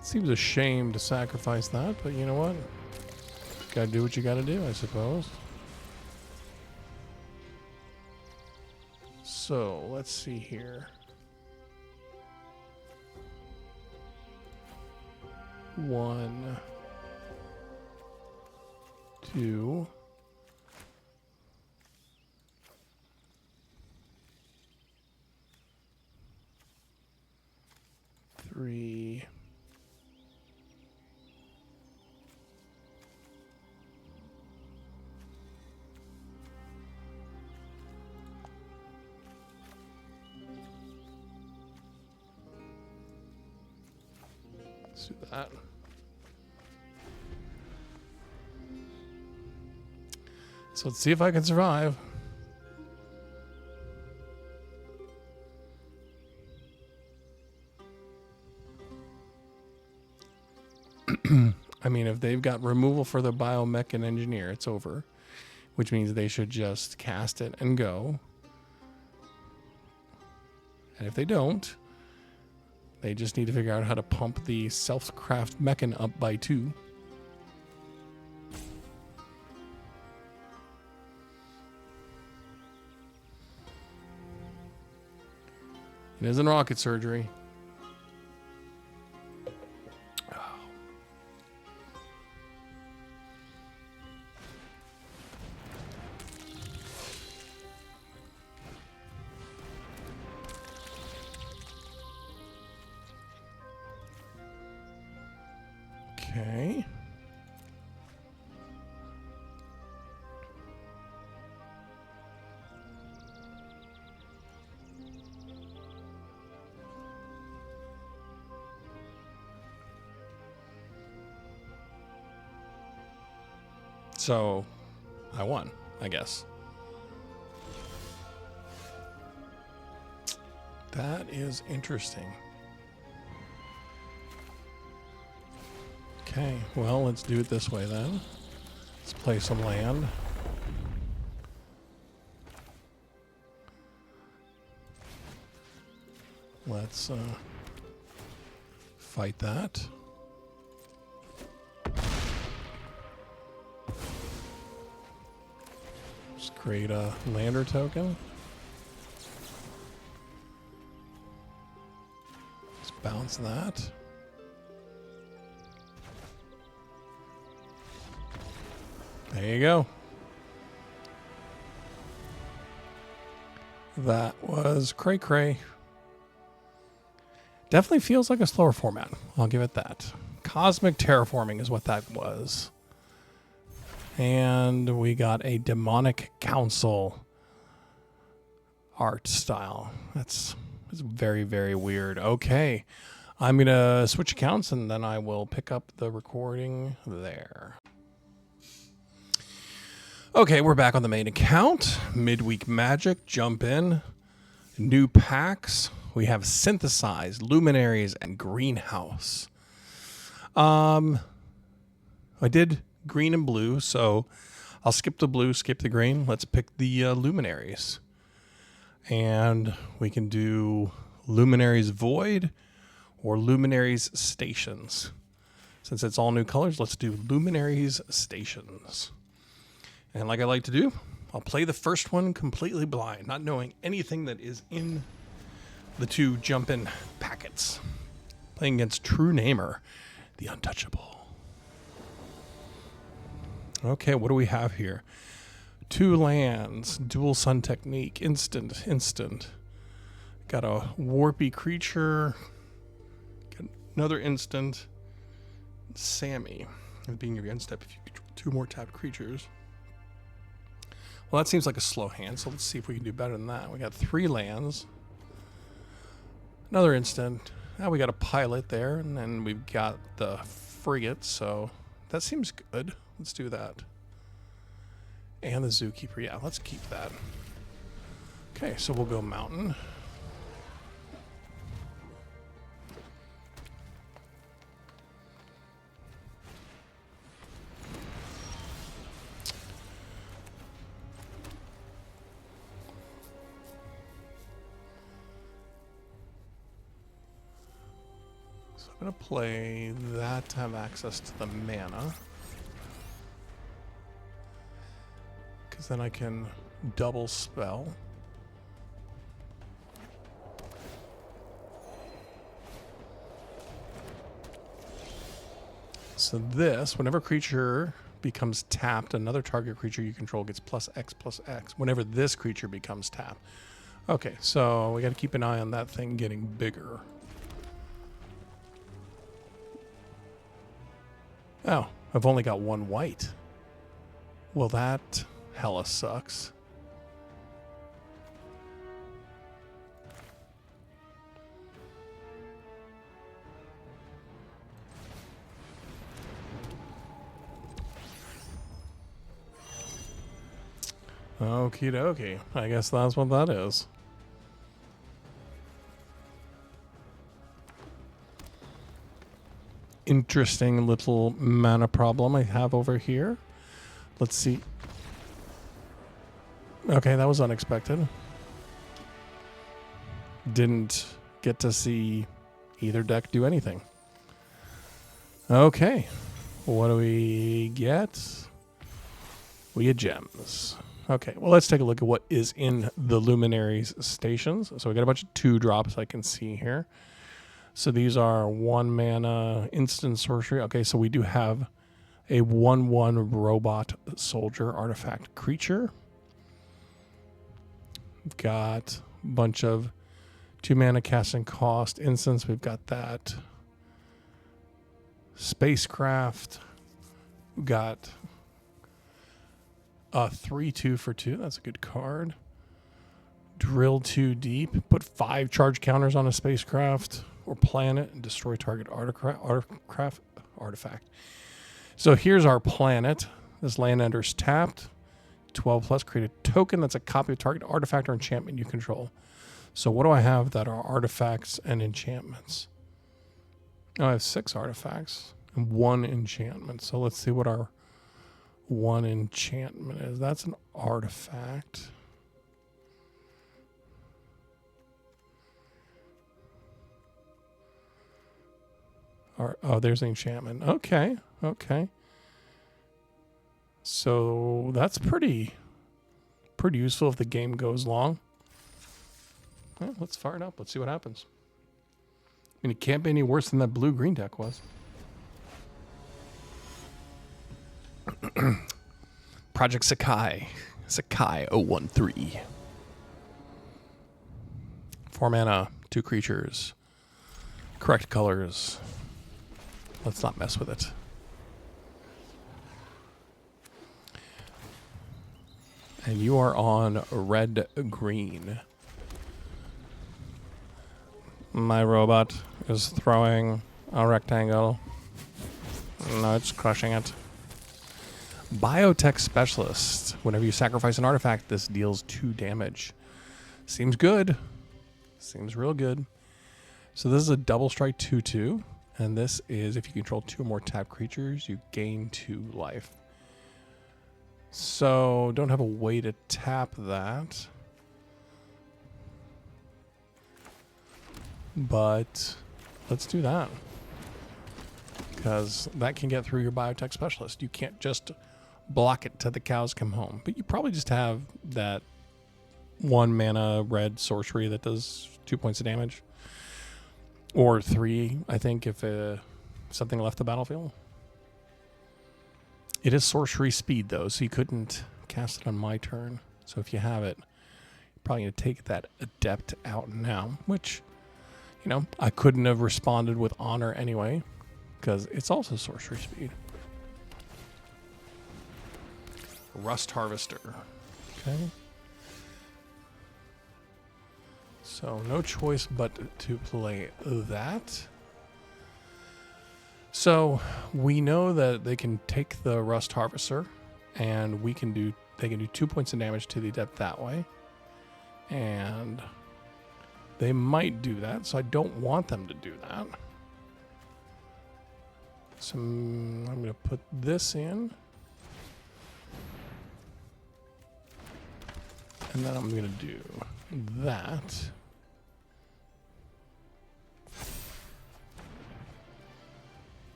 Speaker 1: Seems a shame to sacrifice that, but you know what? Gotta do what you gotta do, I suppose. So, let's see here. 1, 2. 3. 'Let's do that. So let's see if I can survive. I mean, if they've got removal for the biomech and engineer, it's over. Which means they should just cast it and go. And if they don't, they just need to figure out how to pump the self-craft mechan up by 2. It isn't rocket surgery. So I won, I guess. That is interesting. Okay, well, let's do it this way then. Let's play some land. Let's fight that. Just create a lander token. Let's bounce that. There you go. That was cray-cray. Definitely feels like a slower format. I'll give it that. Cosmic Terraforming is what that was. And we got a Demonic Council art style. That's very, very weird. Okay. I'm going to switch accounts and then I will pick up the recording there. Okay, we're back on the main account. Midweek Magic, jump in. New packs. We have Synthesize, Luminaries, and Greenhouse. I did green and blue, so I'll skip the blue, skip the green. Let's pick the Luminaries. And we can do Luminaries Void or Luminaries Stations. Since it's all new colors, let's do Luminaries Stations. And like I like to do, I'll play the first one completely blind, not knowing anything that is in the two jump-in packets. Playing against True Namer, the Untouchable. Okay, what do we have here? 2 lands, Dual Sun Technique, instant. Got a Warpy Creature, got another instant, Sammy. And being your end step if you control 2 more tapped creatures. Well, that seems like a slow hand, so let's see if we can do better than that. We got 3 lands. Another instant. Now we got a pilot there, and then we've got the frigate, so that seems good. Let's do that. And the Zookeeper. Yeah, let's keep that. Okay, so we'll go mountain. I'm going to play that to have access to the mana. Because then I can double spell. So this, whenever creature becomes tapped, another target creature you control gets +X/+X. Whenever this creature becomes tapped. Okay, so we got to keep an eye on that thing getting bigger. Oh, I've only got 1 white. Well, that hella sucks. Okie dokie. I guess that's what that is. Interesting little mana problem I have over here. Let's see. Okay, that was unexpected. Didn't get to see either deck do anything. Okay, what do we get? We get gems. Okay, well, let's take a look at what is in the Luminaries stations. So we got a bunch of 2 drops I can see here. So these are 1 mana instant sorcery. Okay, so we do have a 1/1 robot soldier artifact creature. We've got a bunch of 2 mana casting cost instants. We've got that spacecraft. We've got a 3/2 for 2. That's a good card. Drill 2 deep. Put 5 charge counters on a spacecraft or planet and destroy target artifact. So here's our planet. This land enters tapped. 12 plus, create a token that's a copy of target artifact or enchantment you control. So what do I have that are artifacts and enchantments? Oh, I have 6 artifacts and 1 enchantment. So let's see what our 1 enchantment is. That's an artifact. Oh, there's the enchantment. Okay, okay. So that's pretty useful if the game goes long. Well, let's fire it up. Let's see what happens. I mean, it can't be any worse than that blue-green deck was. Project Sakai. Sakai 013. 4 mana, 2 creatures. Correct colors. Let's not mess with it. And you are on red-green. My robot is throwing a rectangle. No, it's crushing it. Biotech Specialist. Whenever you sacrifice an artifact, this deals 2 damage. Seems good. Seems real good. So this is a double strike 2/2. And this is if you control 2 or more tapped creatures, you gain 2 life. So don't have a way to tap that. But let's do that. Because that can get through your Biotech Specialist. You can't just block it till the cows come home. But you probably just have that 1 mana red sorcery that does 2 points of damage. Or 3, I think, if something left the battlefield. It is sorcery speed, though, so you couldn't cast it on my turn. So if you have it, you're probably going to take that Adept out now, which, you know, I couldn't have responded with Honor anyway, because it's also sorcery speed. Rust Harvester. Okay. So no choice but to play that. So we know that they can take the Rust Harvester, and they can do 2 points of damage to the Adept that way. And they might do that, so I don't want them to do that. So I'm going to put this in. And then I'm going to do that.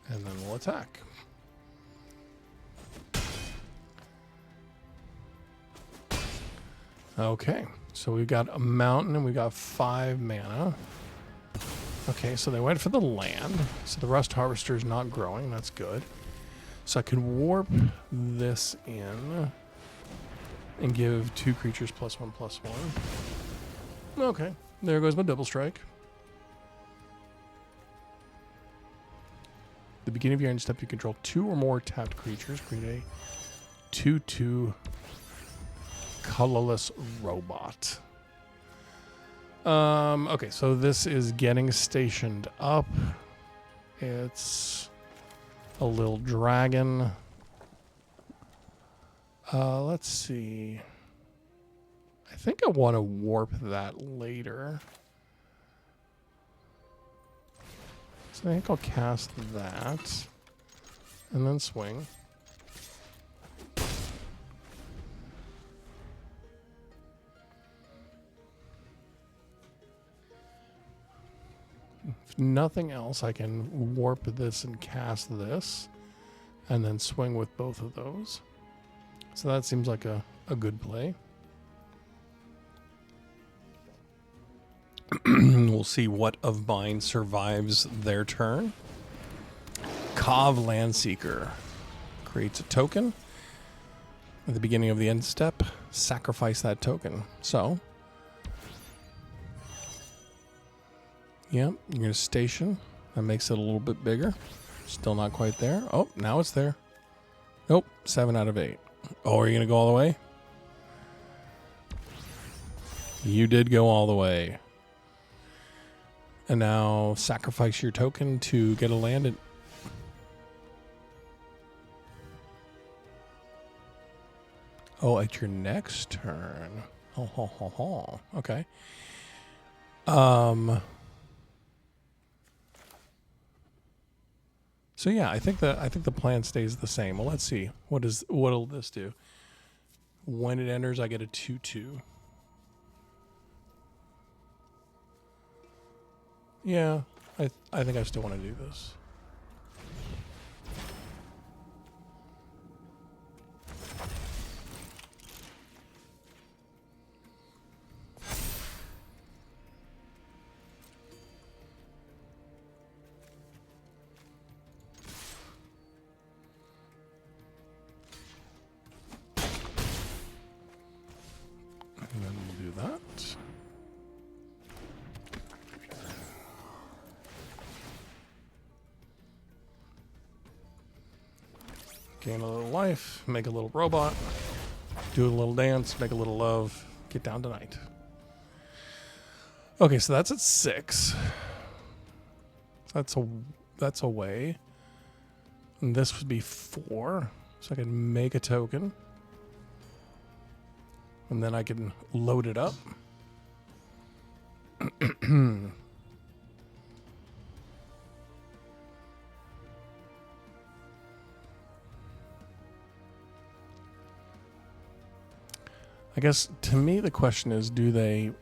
Speaker 1: And then we'll attack. Okay, so we've got a mountain and we've got 5 mana. Okay, so they went for the land. So the Rust Harvester is not growing. That's good. So I can warp this in and give 2 creatures +1/+1. Okay, there goes my double strike. At the beginning of your end step, you control 2 or more tapped creatures. Create a 2/2 colorless robot. Okay, so this is getting stationed up. It's a little dragon. Let's see. I think I want to warp that later. So I think I'll cast that and then swing. If nothing else, I can warp this and cast this and then swing with both of those. So that seems like a good play. We'll see what of mine survives their turn. Kov Landseeker creates a token. At the beginning of the end step, sacrifice that token. So, yep, you're going to station. That makes it a little bit bigger. Still not quite there. Oh, now it's there. Nope, 7 out of 8. Oh, are you going to go all the way? You did go all the way. And now sacrifice your token to get a land. Oh, at your next turn. Okay. So yeah, I think the plan stays the same. Well, let's see. What'll this do? When it enters, I get a 2/2. Yeah, I think I still want to do this. And then we'll do that. Gain a little life, make a little robot, do a little dance, make a little love, get down tonight. Okay, so that's at 6. That's a way. And this would be 4. So I can make a token. And then I can load it up. I guess to me the question is, do they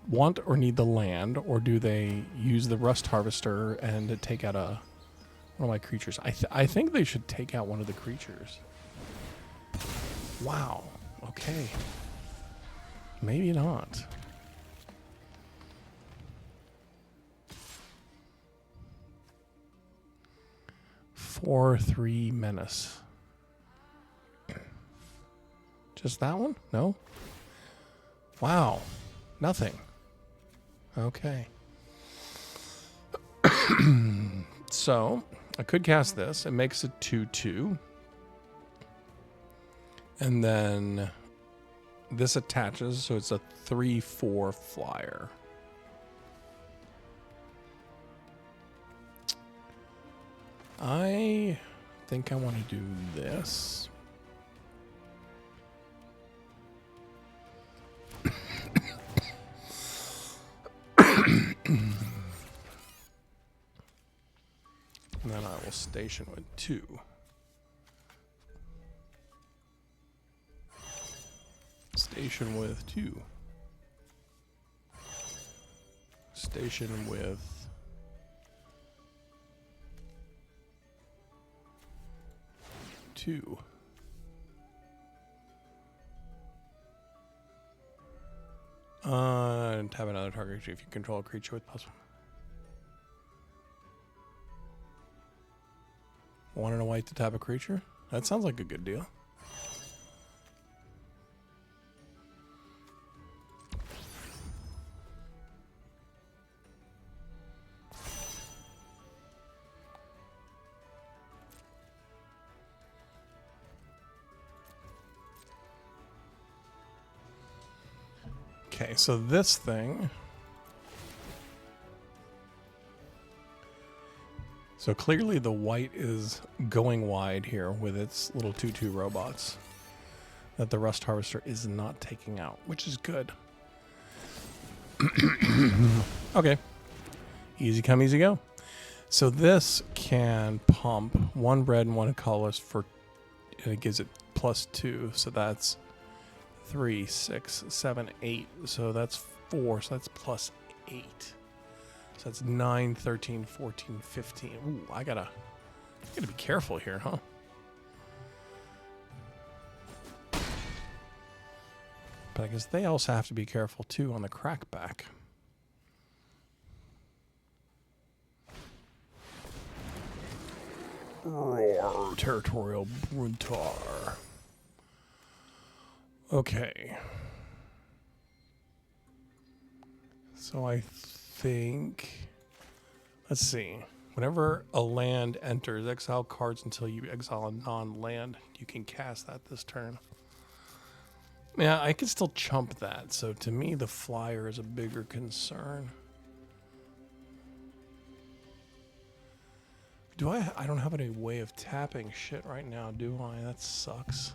Speaker 1: want or need the land, or do they use the rust harvester and take out one of my creatures? I think they should take out one of the creatures. Wow. Okay. Maybe not. Four, 3 menace. Just that one? No? Wow. Nothing. Okay. So, I could cast this. It makes it 2/2. And then this attaches, so it's a 3/4 flyer. I think I want to do this. And then I will station with 2. Station with 2. Station with 2. And have another target creature if you control a creature with +1. One and a white to tap a creature? That sounds like a good deal. Okay, so this thing. So clearly the white is going wide here with its little 2/2 robots that the Rust Harvester is not taking out, which is good. Okay. Easy come, easy go. So this can pump 1 red and 1 colorless for, and it gives it +2. So that's 3, 6, 7, 8. So that's 4. So that's +8. So that's 9, 13, 14, 15. Ooh, I gotta be careful here, huh? But I guess they also have to be careful too on the crackback. Roar, Territorial Bruntar. Okay. So I think, let's see. Whenever a land enters, exile cards until you exile a non-land. You can cast that this turn. Yeah, I can still chump that. So to me, the flyer is a bigger concern. I don't have any way of tapping shit right now, do I? That sucks.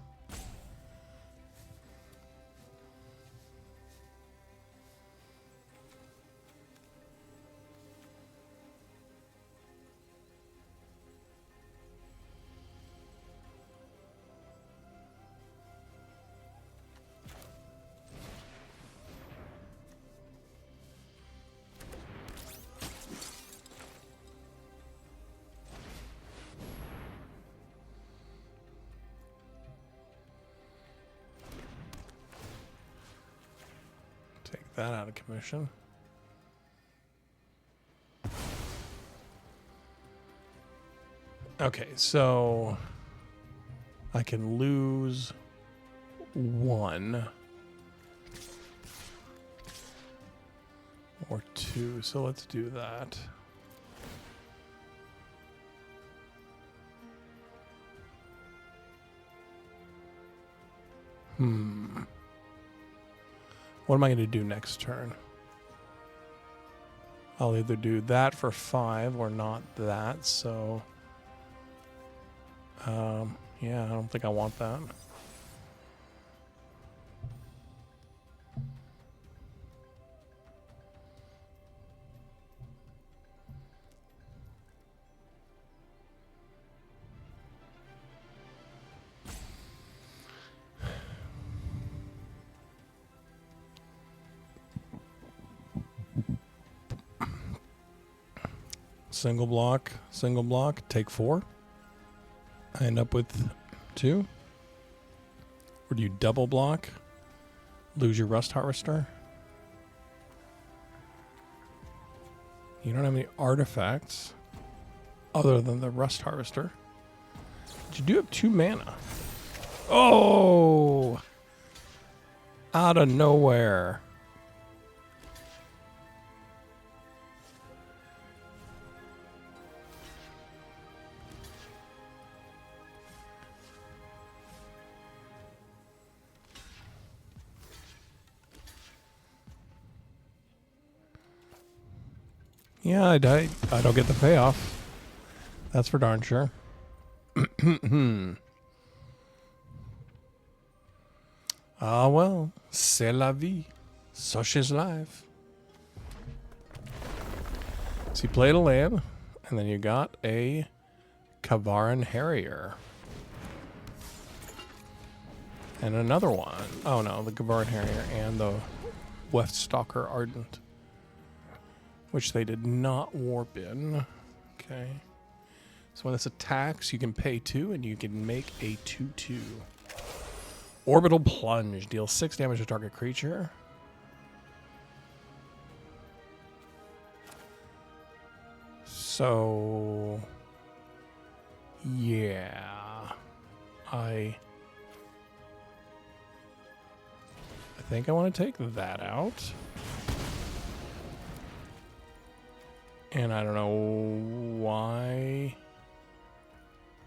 Speaker 2: that out of commission. Okay, so I can lose 1 or 2. So let's do that. What am I going to do next turn? I'll either do that for 5 or not that, so... yeah, I don't think I want that. Single block, take 4. I end up with 2. Or do you double block? Lose your Rust Harvester? You don't have any artifacts other than the Rust Harvester. But you do have 2 mana. Oh! Out of nowhere. Yeah, I don't get the payoff. That's for darn sure. Ah, well, c'est la vie. Such is life. So you played a land, and then you got a Kavaran Harrier. And another one. Oh no, the Kavaran Harrier and the Weftstalker Ardent. Which they did not warp in. Okay. So when this attacks, you can pay 2 and you can make a 2/2. Orbital Plunge. Deals 6 damage to target creature. So... yeah. I think I want to take that out. And I don't know why.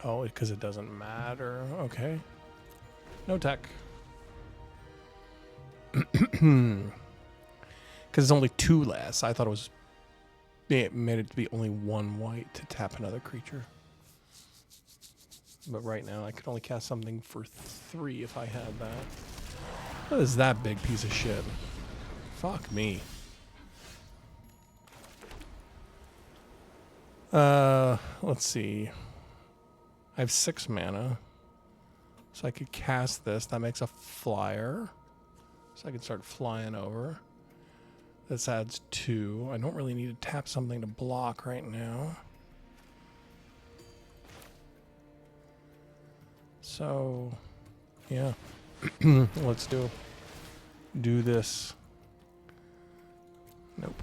Speaker 2: Oh, because it doesn't matter. Okay. No tech. Because it's only 2 less. I thought it made it to be only 1 white to tap another creature. But right now I could only cast something for 3 if I had that. What is that big piece of shit? Fuck me. Let's see. I have 6 mana. So I could cast this. That makes a flyer. So I can start flying over. This adds 2. I don't really need to tap something to block right now. So, yeah. Let's do this. Nope.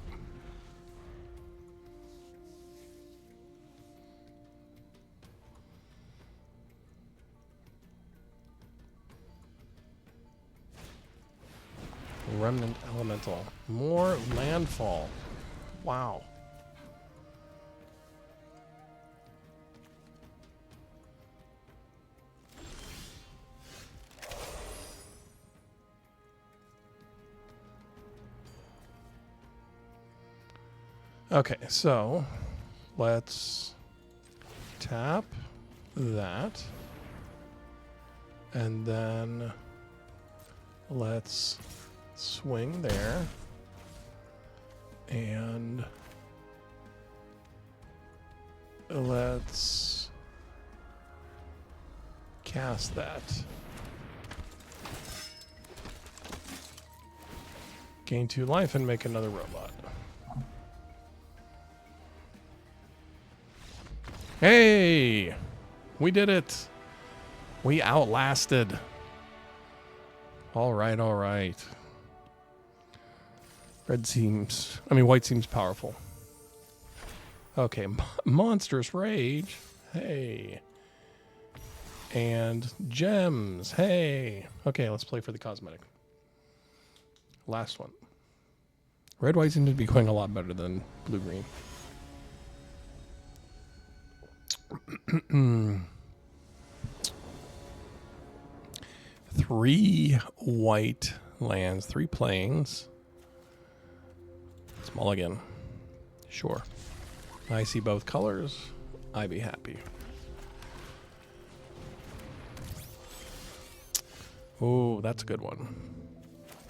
Speaker 2: Remnant Elemental. More landfall. Wow. Okay, so let's tap that. And then let's swing there. And let's cast that. Gain 2 life and make another robot. Hey! We did it! We outlasted. All right, all right. White seems powerful. Okay, Monstrous Rage. Hey. And Gems. Hey. Okay, let's play for the cosmetic. Last one. Red-white seems to be going a lot better than blue-green. 3 white lands, 3 plains. Small again. Sure. I see both colors. I'd be happy. Oh, that's a good one.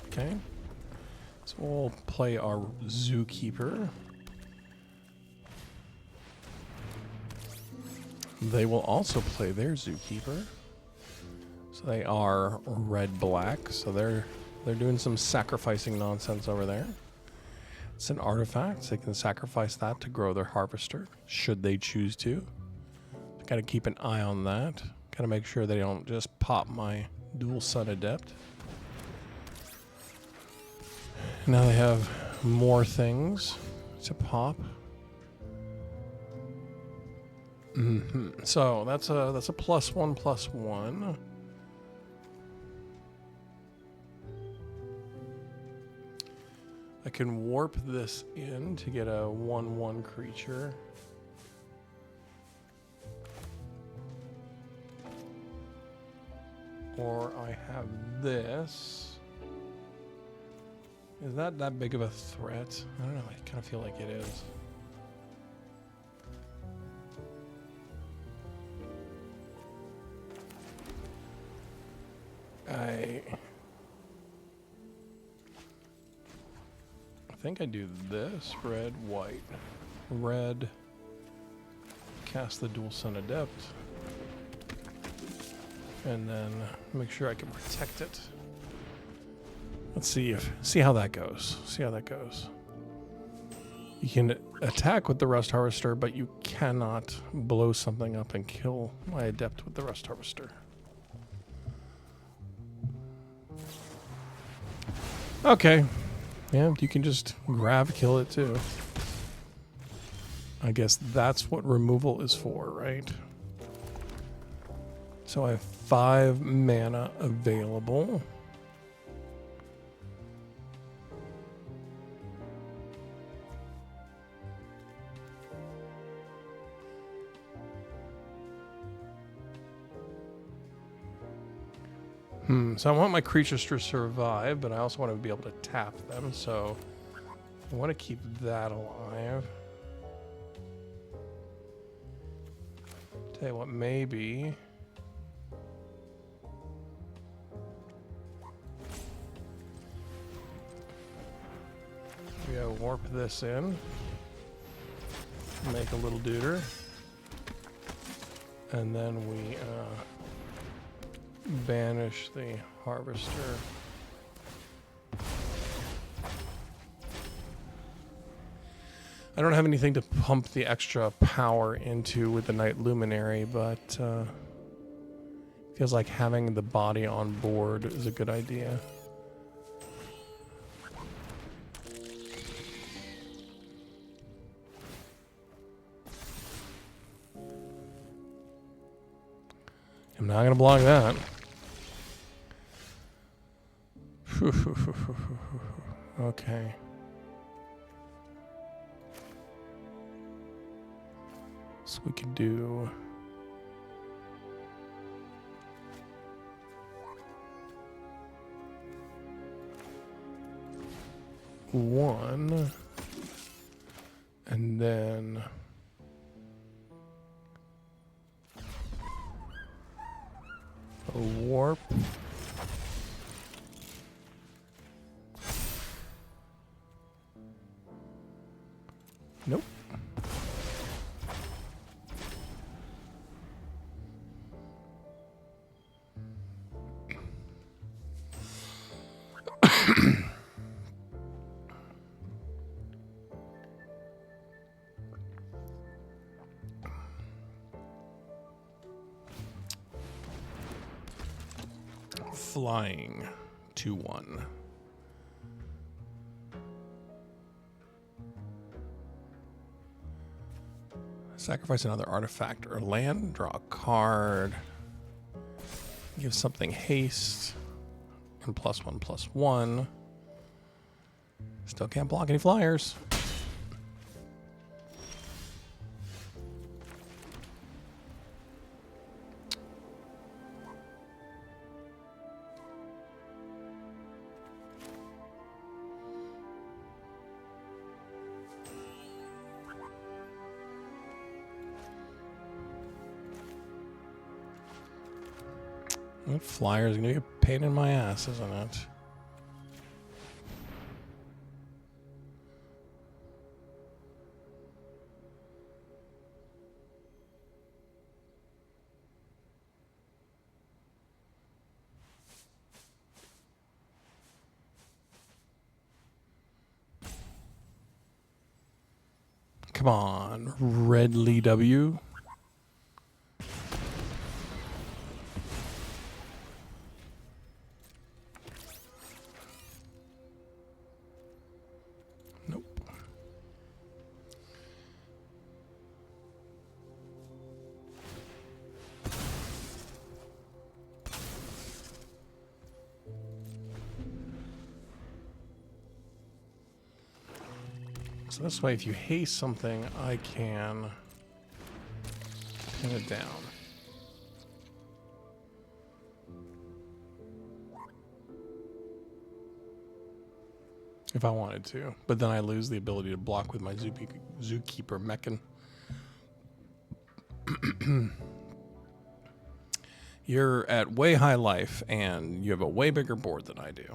Speaker 2: Okay. So we'll play our Zookeeper. They will also play their Zookeeper. So they are red-black. So they're doing some sacrificing nonsense over there. It's an artifact. So they can sacrifice that to grow their harvester, should they choose to. Got to keep an eye on that. Got to make sure they don't just pop my Dual Sun Adept. Now they have more things to pop. So that's a +1/+1. I can warp this in to get a 1/1 creature. Or I have this. Is that big of a threat? I don't know. I kind of feel like it is. I think I do this. Red, white. Red. Cast the Dual Sun Adept. And then make sure I can protect it. Let's see how that goes. See how that goes. You can attack with the Rust Harvester, but you cannot blow something up and kill my Adept with the Rust Harvester. Okay. Yeah, you can just kill it too. I guess that's what removal is for, right? So I have 5 mana available. So I want my creatures to survive, but I also want to be able to tap them, so I want to keep that alive. Tell you what, maybe... we gotta warp this in. Make a little duder. And then we banish the harvester. I don't have anything to pump the extra power into with the Night Luminary, but feels like having the body on board is a good idea. I'm not gonna block that. Okay. So we can do... one. And then... a warp. Nope. Flying 2/1. Sacrifice another artifact or land, draw a card, give something haste, and +1/+1. Still can't block any flyers. That flyer is going to be a pain in my ass, isn't it? Come on, Redley W. Nope. So this way, if you haste something, I can pin it down. If I wanted to, but then I lose the ability to block with my Zookeeper Mechan. You're at way high life, and you have a way bigger board than I do.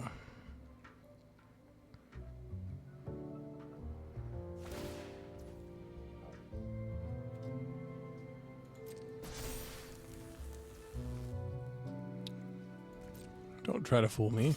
Speaker 2: Don't try to fool me.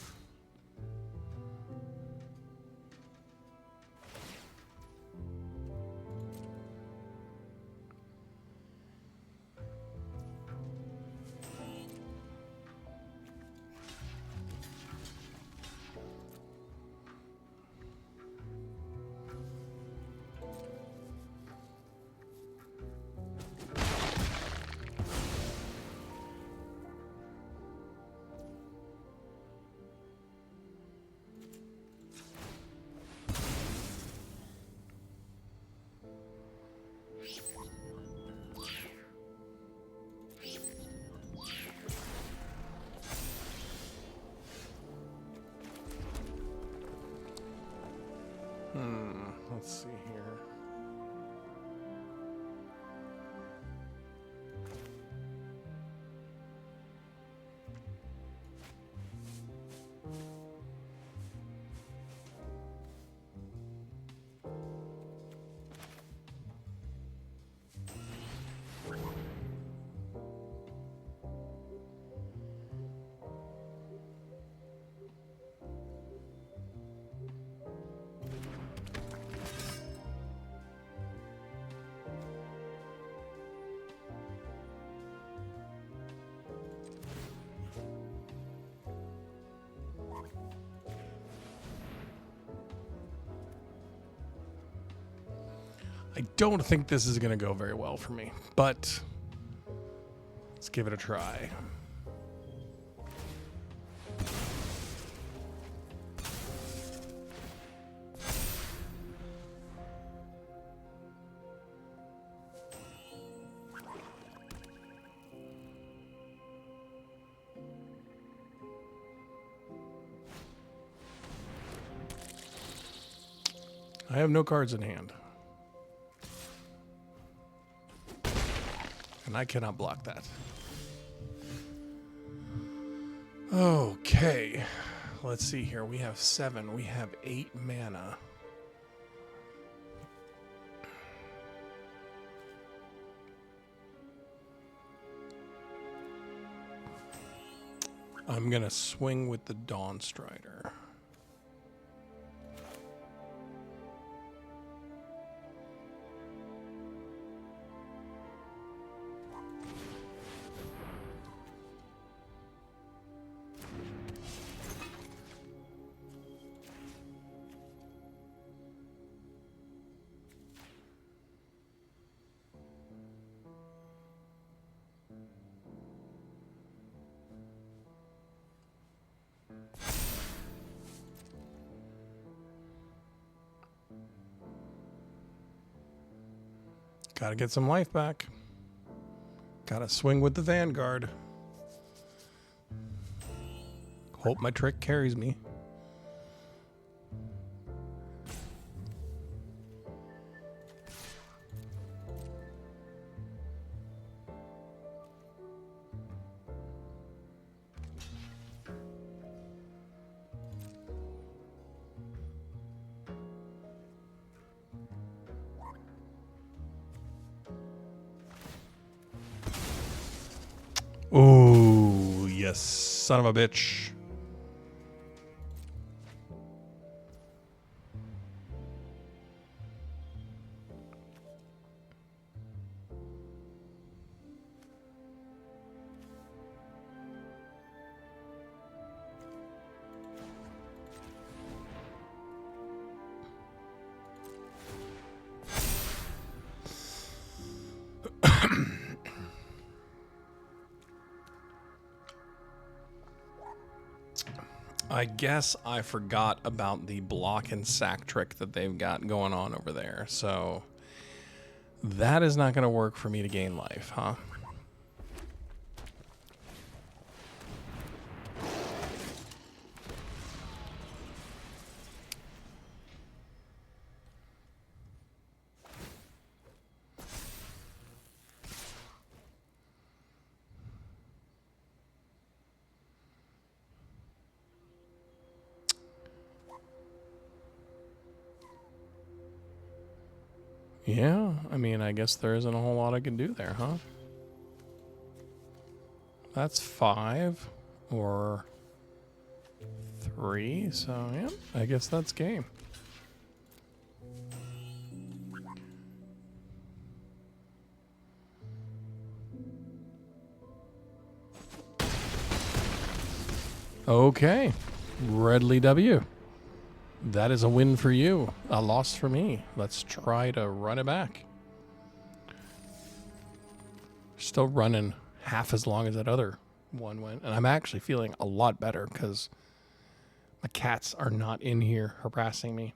Speaker 2: Let's see here. I don't think this is going to go very well for me, but let's give it a try. I have no cards in hand. And I cannot block that. Okay. Let's see here. We have 7. We have 8 mana. I'm going to swing with the Dawn Strider. Gotta get some life back. Gotta swing with the Vanguard. Hope my trick carries me. Ooh, yes, son of a bitch. I guess I forgot about the block and sack trick that they've got going on over there. So that is not going to work for me to gain life, huh? Yeah, I mean, I guess there isn't a whole lot I can do there, huh? That's 5 or 3, so yeah, I guess that's game. Okay, Redley W. That is a win for you, a loss for me. Let's try to run it back. Still running half as long as that other one went. And I'm actually feeling a lot better because my cats are not in here harassing me.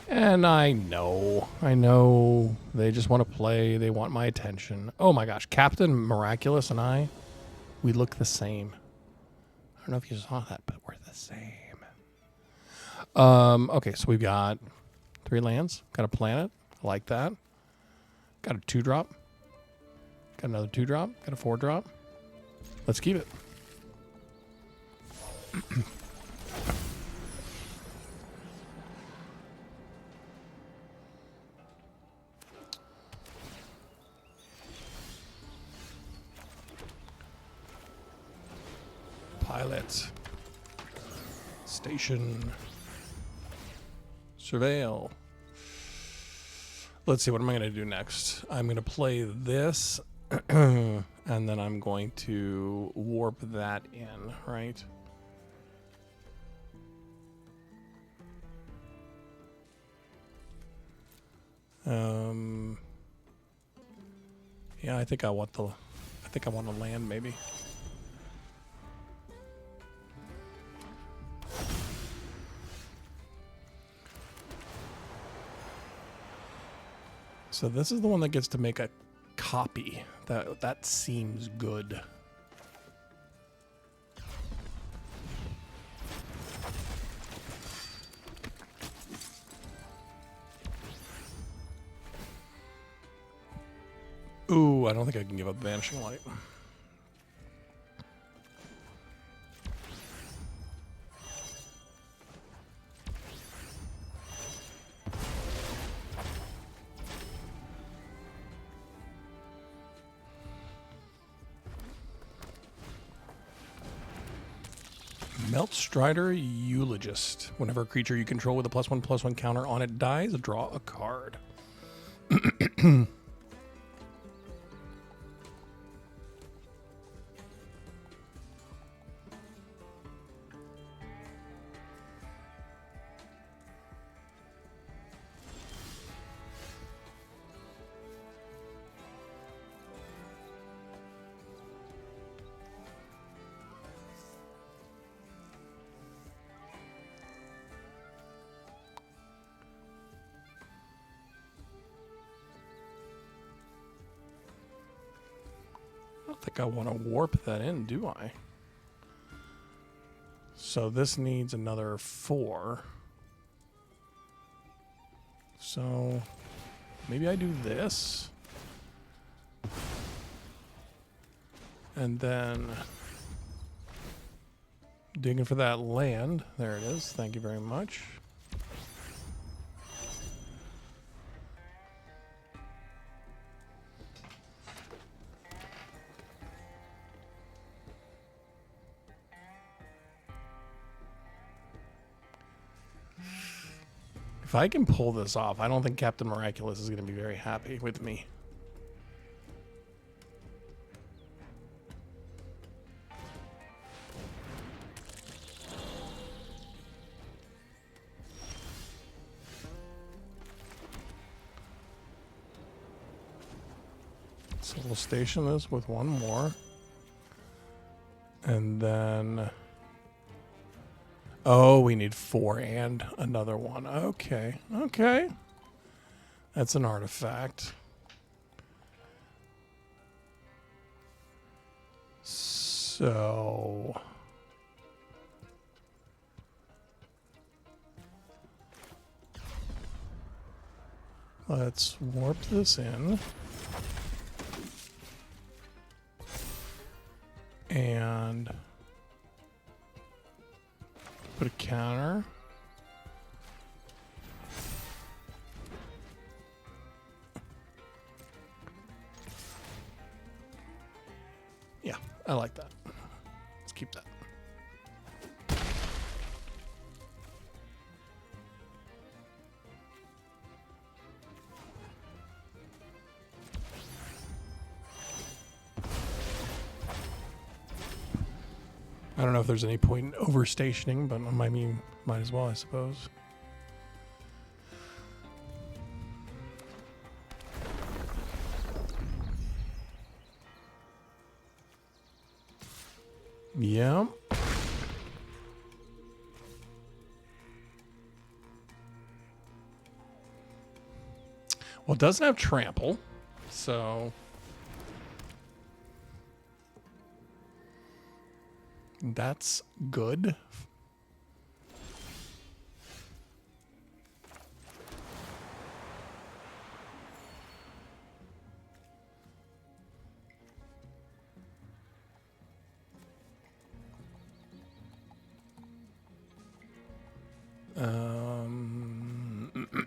Speaker 2: And I know, they just want to play. They want my attention. Oh my gosh, Captain Miraculous and I, we look the same. I don't know if you saw that, but we're the same. Okay, so we've got 3 lands. Got a planet. I like that. Got a 2-drop. Got another 2-drop. Got a 4-drop. Let's keep it. Pilot. Station. Surveil. Let's see, what am I going to do next? I'm going to play this, and then I'm going to warp that in, right? Yeah, I think I want to land maybe. So this is the one that gets to make a copy. That seems good. Ooh, I don't think I can give up Vanishing Light. Melt Strider Eulogist. Whenever a creature you control with a +1/+1 counter on it dies, draw a card. think I want to warp that in, do I? So this needs another 4. So maybe I do this. And then digging for that land. There it is. Thank you very much. If I can pull this off, I don't think Captain Miraculous is going to be very happy with me. So we'll station this with one more. And then... oh, we need 4 and another one. Okay, okay. That's an artifact. So... let's warp this in. And... put a counter. Yeah, I like that. Let's keep that. I don't know if there's any point in overstationing, but I mean, might as well, I suppose. Yeah. Well, it doesn't have trample, so... that's good.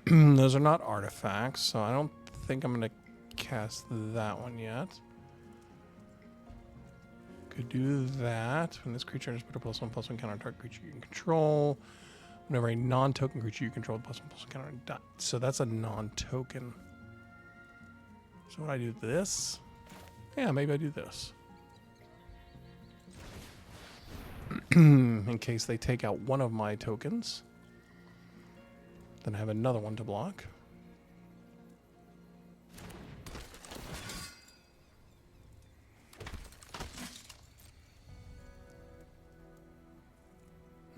Speaker 2: Those are not artifacts, so I don't think I'm going to cast that one yet. Could do that. When this creature enters, put a +1/+1 counter on target creature you can control. Whenever a non-token creature you control, +1/+1 counter on dot. So that's a non-token. So would I do this? Yeah, maybe I do this. In case they take out one of my tokens. Then I have another one to block.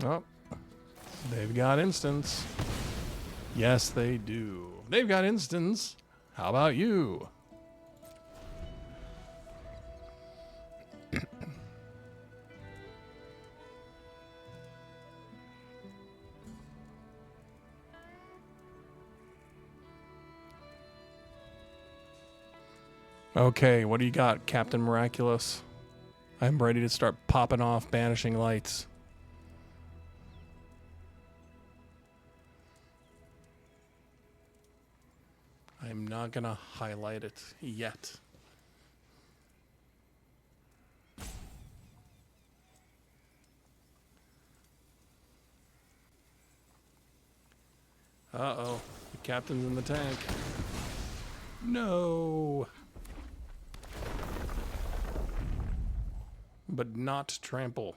Speaker 2: Oh, they've got instance. Yes, they do. They've got instance. How about you? Okay, what do you got, Captain Miraculous? I'm ready to start popping off banishing lights. I'm not gonna highlight it yet. Uh-oh, the captain's in the tank. No. But not trample.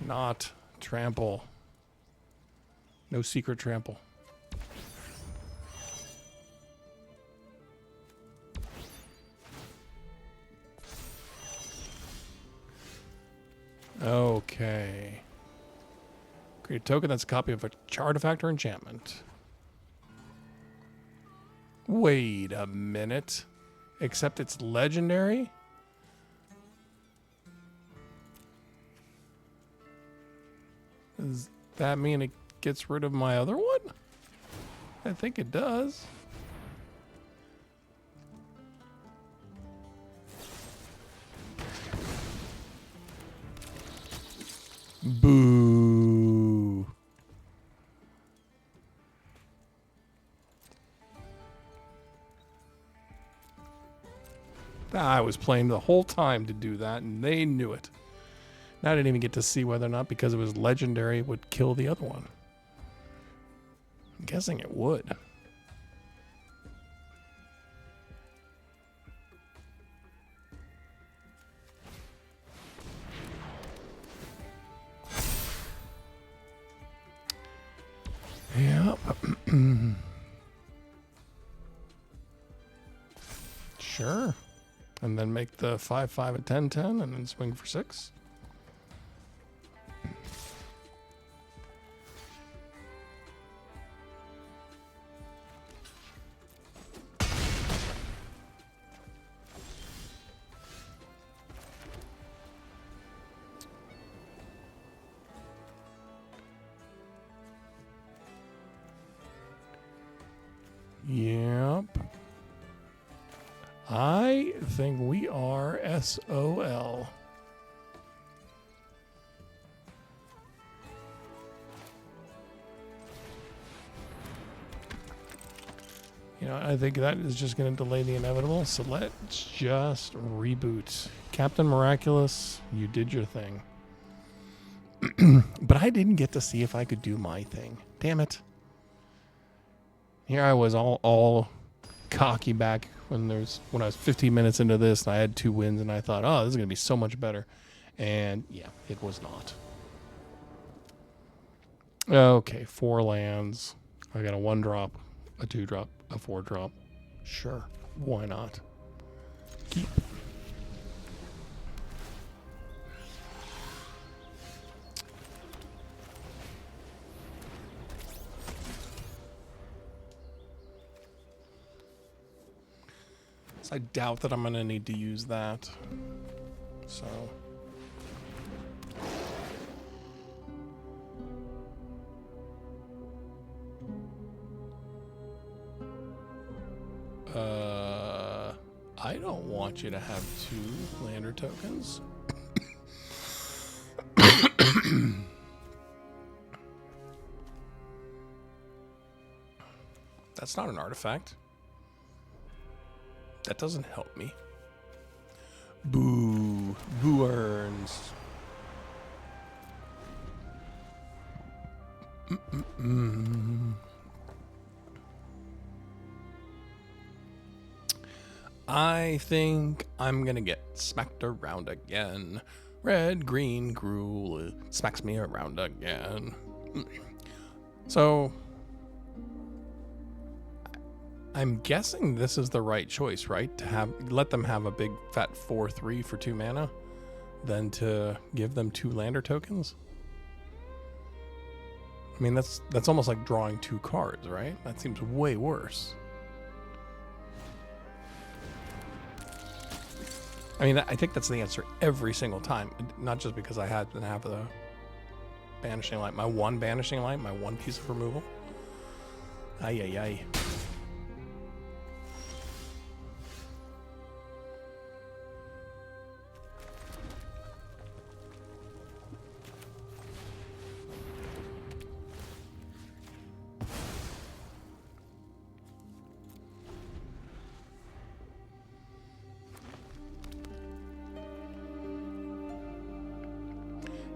Speaker 2: Not trample. No secret trample. Okay. Create a token that's a copy of a artifact or enchantment. Wait a minute. Except it's legendary? Does that mean it gets rid of my other one? I think it does. Boo. I was playing the whole time to do that, and they knew it. And I didn't even get to see whether or not, because it was legendary, it would kill the other one. I'm guessing it would. Yep. Sure. And then make the 5/5 a 10/10 and then swing for 6. Yep. I think we are SOL. You know, I think that is just going to delay the inevitable. So let's just reboot. Captain Miraculous, you did your thing. But I didn't get to see if I could do my thing. Damn it. Here I was all cocky back when I was 15 minutes into this and I had 2 wins and I thought, oh, this is going to be so much better. And yeah, it was not. Okay, 4 lands. I got a 1-drop, a 2-drop, a 4-drop. Sure, why not? Keep. I doubt that I'm going to need to use that. So. I don't want you to have 2 lander tokens. That's not an artifact. That doesn't help me. Boo. Boo earns. I think I'm going to get smacked around again. Red, green, gruel smacks me around again. So I'm guessing this is the right choice, right? To let them have a big fat 4/3 for 2 mana, than to give them 2 lander tokens. I mean, that's almost like drawing 2 cards, right? That seems way worse. I mean, I think that's the answer every single time, not just because I happen to have the banishing light, my 1 banishing light, my 1 piece of removal. Ay, ay, ay.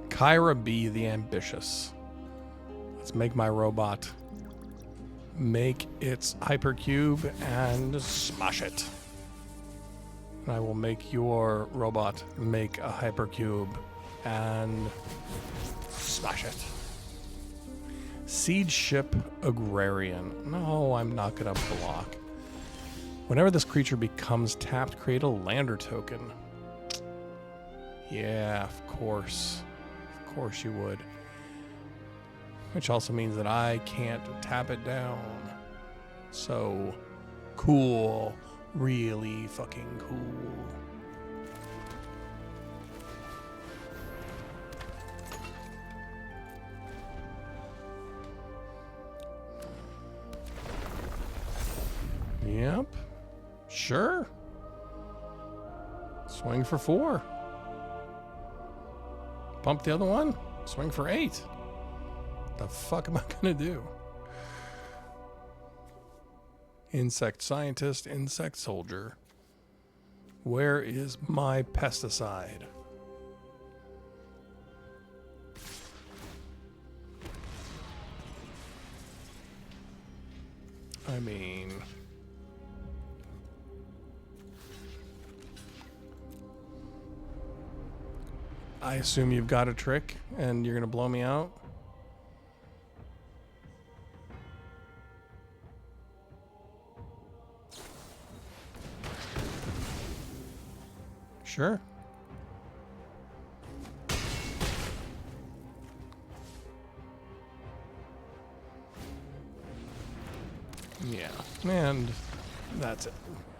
Speaker 2: Kyra be the ambitious. Let's make my robot make its hypercube and smash it. And I will make your robot make a hypercube and smash it. Siege ship agrarian. No, I'm not gonna block. Whenever this creature becomes tapped, create a lander token. Yeah, of course. Of course you would. which also means that I can't tap it down. So cool. Really fucking cool. Yep. Sure. Swing for 4. Pump the other one. Swing for 8. The fuck am I gonna do? Insect scientist, insect soldier. Where is my pesticide? I mean, I assume you've got a trick and you're gonna blow me out. Sure. Yeah, and that's it.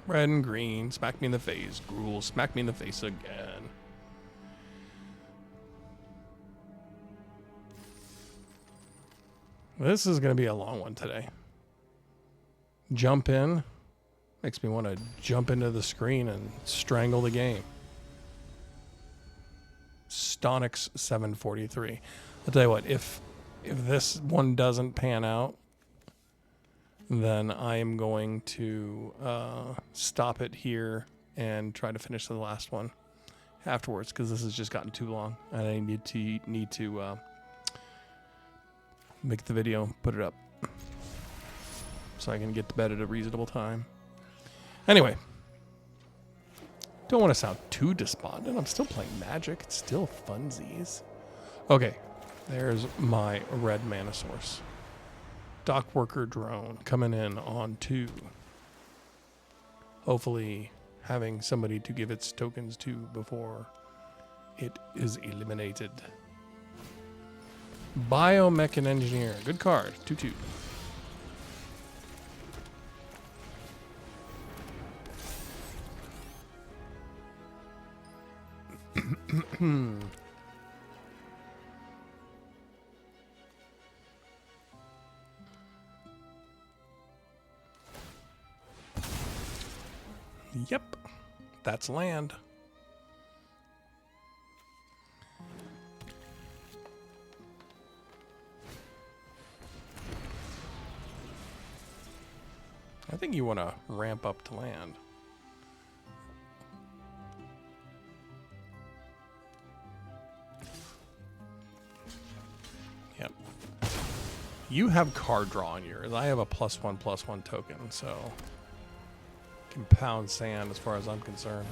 Speaker 2: Red and green, smack me in the face. Gruel, smack me in the face again. This is going to be a long one today. Jump in. Makes me want to jump into the screen and strangle the game. Stonix 743. I'll tell you what, if this one doesn't pan out, then I am going to stop it here and try to finish the last one afterwards, because this has just gotten too long and I need to make the video, put it up so I can get to bed at a reasonable time. Anyway, don't want to sound too despondent. I'm still playing Magic. It's still funsies. Okay, there's my red mana source. Dock worker drone coming in on 2. Hopefully having somebody to give its tokens to before it is eliminated. Biomechan engineer. Good card. 2/2. Yep, that's land. I think you want to ramp up to land. Yep. You have card draw on yours. I have a +1/+1 token, so can pound sand as far as I'm concerned.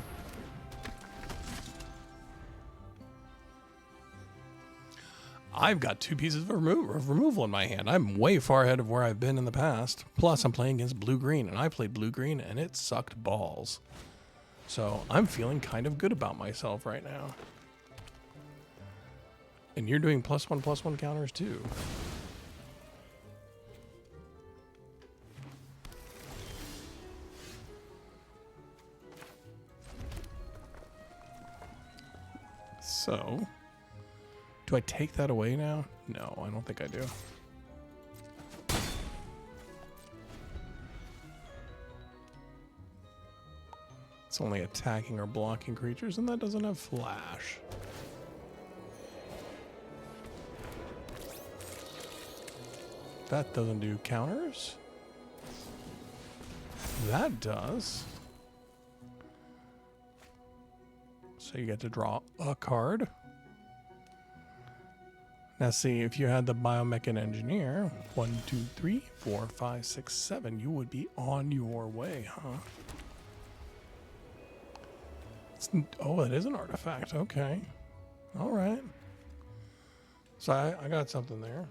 Speaker 2: I've got 2 pieces of removal in my hand. I'm way far ahead of where I've been in the past. Plus, I'm playing against blue-green, and I played blue-green, and it sucked balls. So I'm feeling kind of good about myself right now. And you're doing +1/+1 counters too. So, do I take that away now? No, I don't think I do. It's only attacking or blocking creatures, and that doesn't have flash. That doesn't do counters. That does. So you get to draw a card. Now see, if you had the Biomechan Engineer, 1, 2, 3, 4, 5, 6, 7, you would be on your way, huh? Oh, it is an artifact. Okay. All right. So I got something there.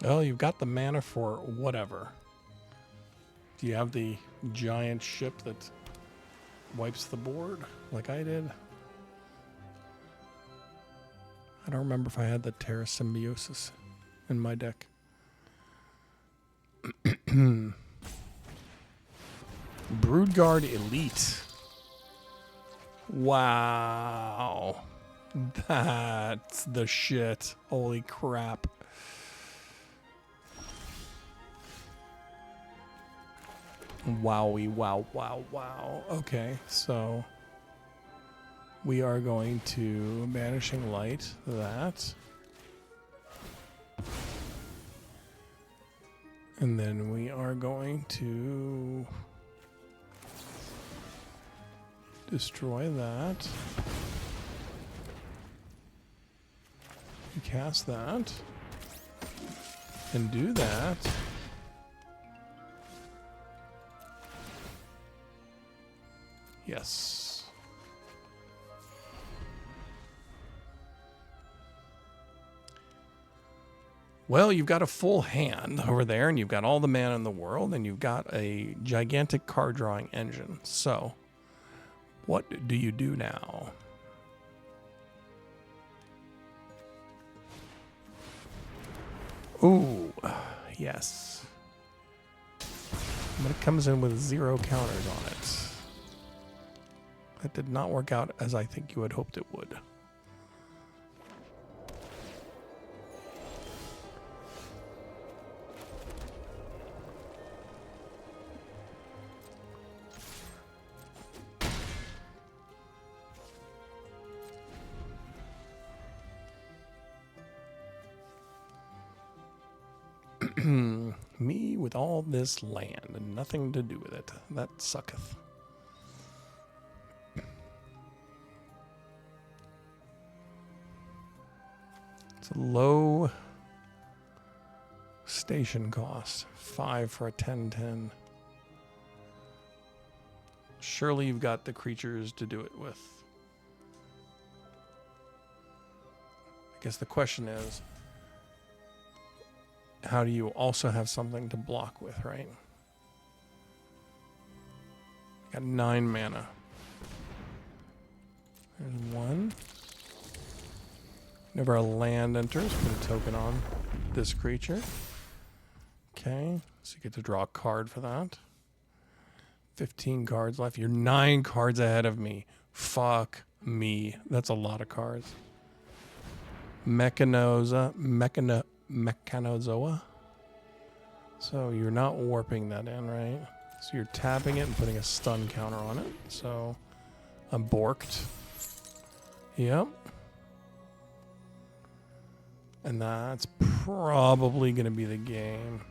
Speaker 2: Oh, you've got the mana for whatever. Do you have the giant ship that wipes the board like I did? I don't remember if I had the Terra Symbiosis in my deck. Broodguard Elite. Wow. That's the shit. Holy crap. Wowie, wow, wow, wow. Okay, so we are going to Banishing Light that. And then we are going to destroy that. Cast that. And do that. Yes. Well, you've got a full hand over there, and you've got all the mana in the world, and you've got a gigantic card drawing engine. So, what do you do now? Ooh, yes. But it comes in with 0 counters on it. That did not work out as I think you had hoped it would. Me with all this land and nothing to do with it. That sucketh. It's a low station cost. 5 for a 10/10. Surely you've got the creatures to do it with. I guess the question is, how do you also have something to block with, right? Got 9 mana. There's 1. Whenever a land enters, put a token on this creature. Okay, so you get to draw a card for that. 15 cards left. You're 9 cards ahead of me. Fuck me. That's a lot of cards. Mechanozoa. So you're not warping that in, right? So you're tapping it and putting a stun counter on it. So I'm borked. Yep. And that's probably going to be the game.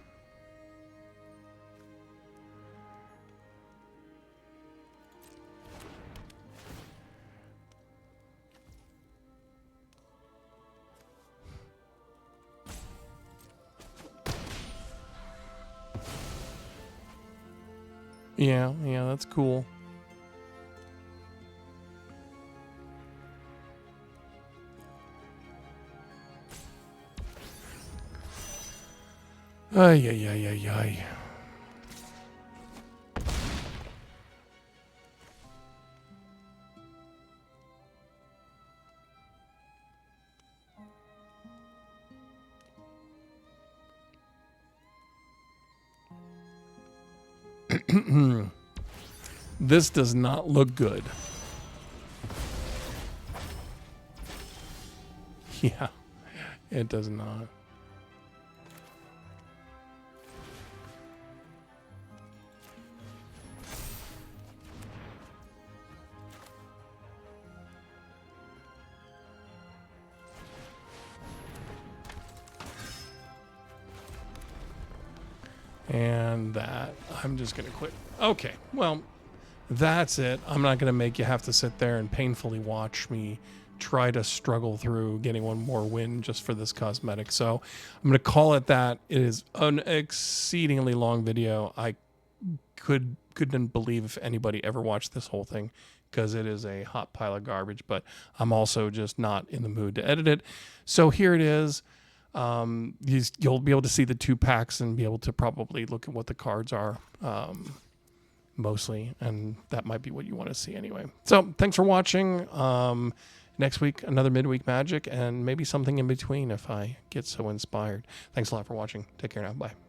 Speaker 2: Yeah, that's cool. Ay, ay, ay, ay, ay. This does not look good. Yeah, it does not. And that, I'm just going to quit. Okay, well, that's it. I'm not going to make you have to sit there and painfully watch me try to struggle through getting one more win just for this cosmetic. So I'm going to call it that. It is an exceedingly long video. I couldn't believe if anybody ever watched this whole thing, because it is a hot pile of garbage, but I'm also just not in the mood to edit it. So here it is. You'll be able to see the 2 packs and be able to probably look at what the cards are, mostly, and that might be what you want to see anyway. So thanks for watching. Next week, another midweek Magic, and maybe something in between if I get so inspired. Thanks a lot for watching. Take care now. Bye.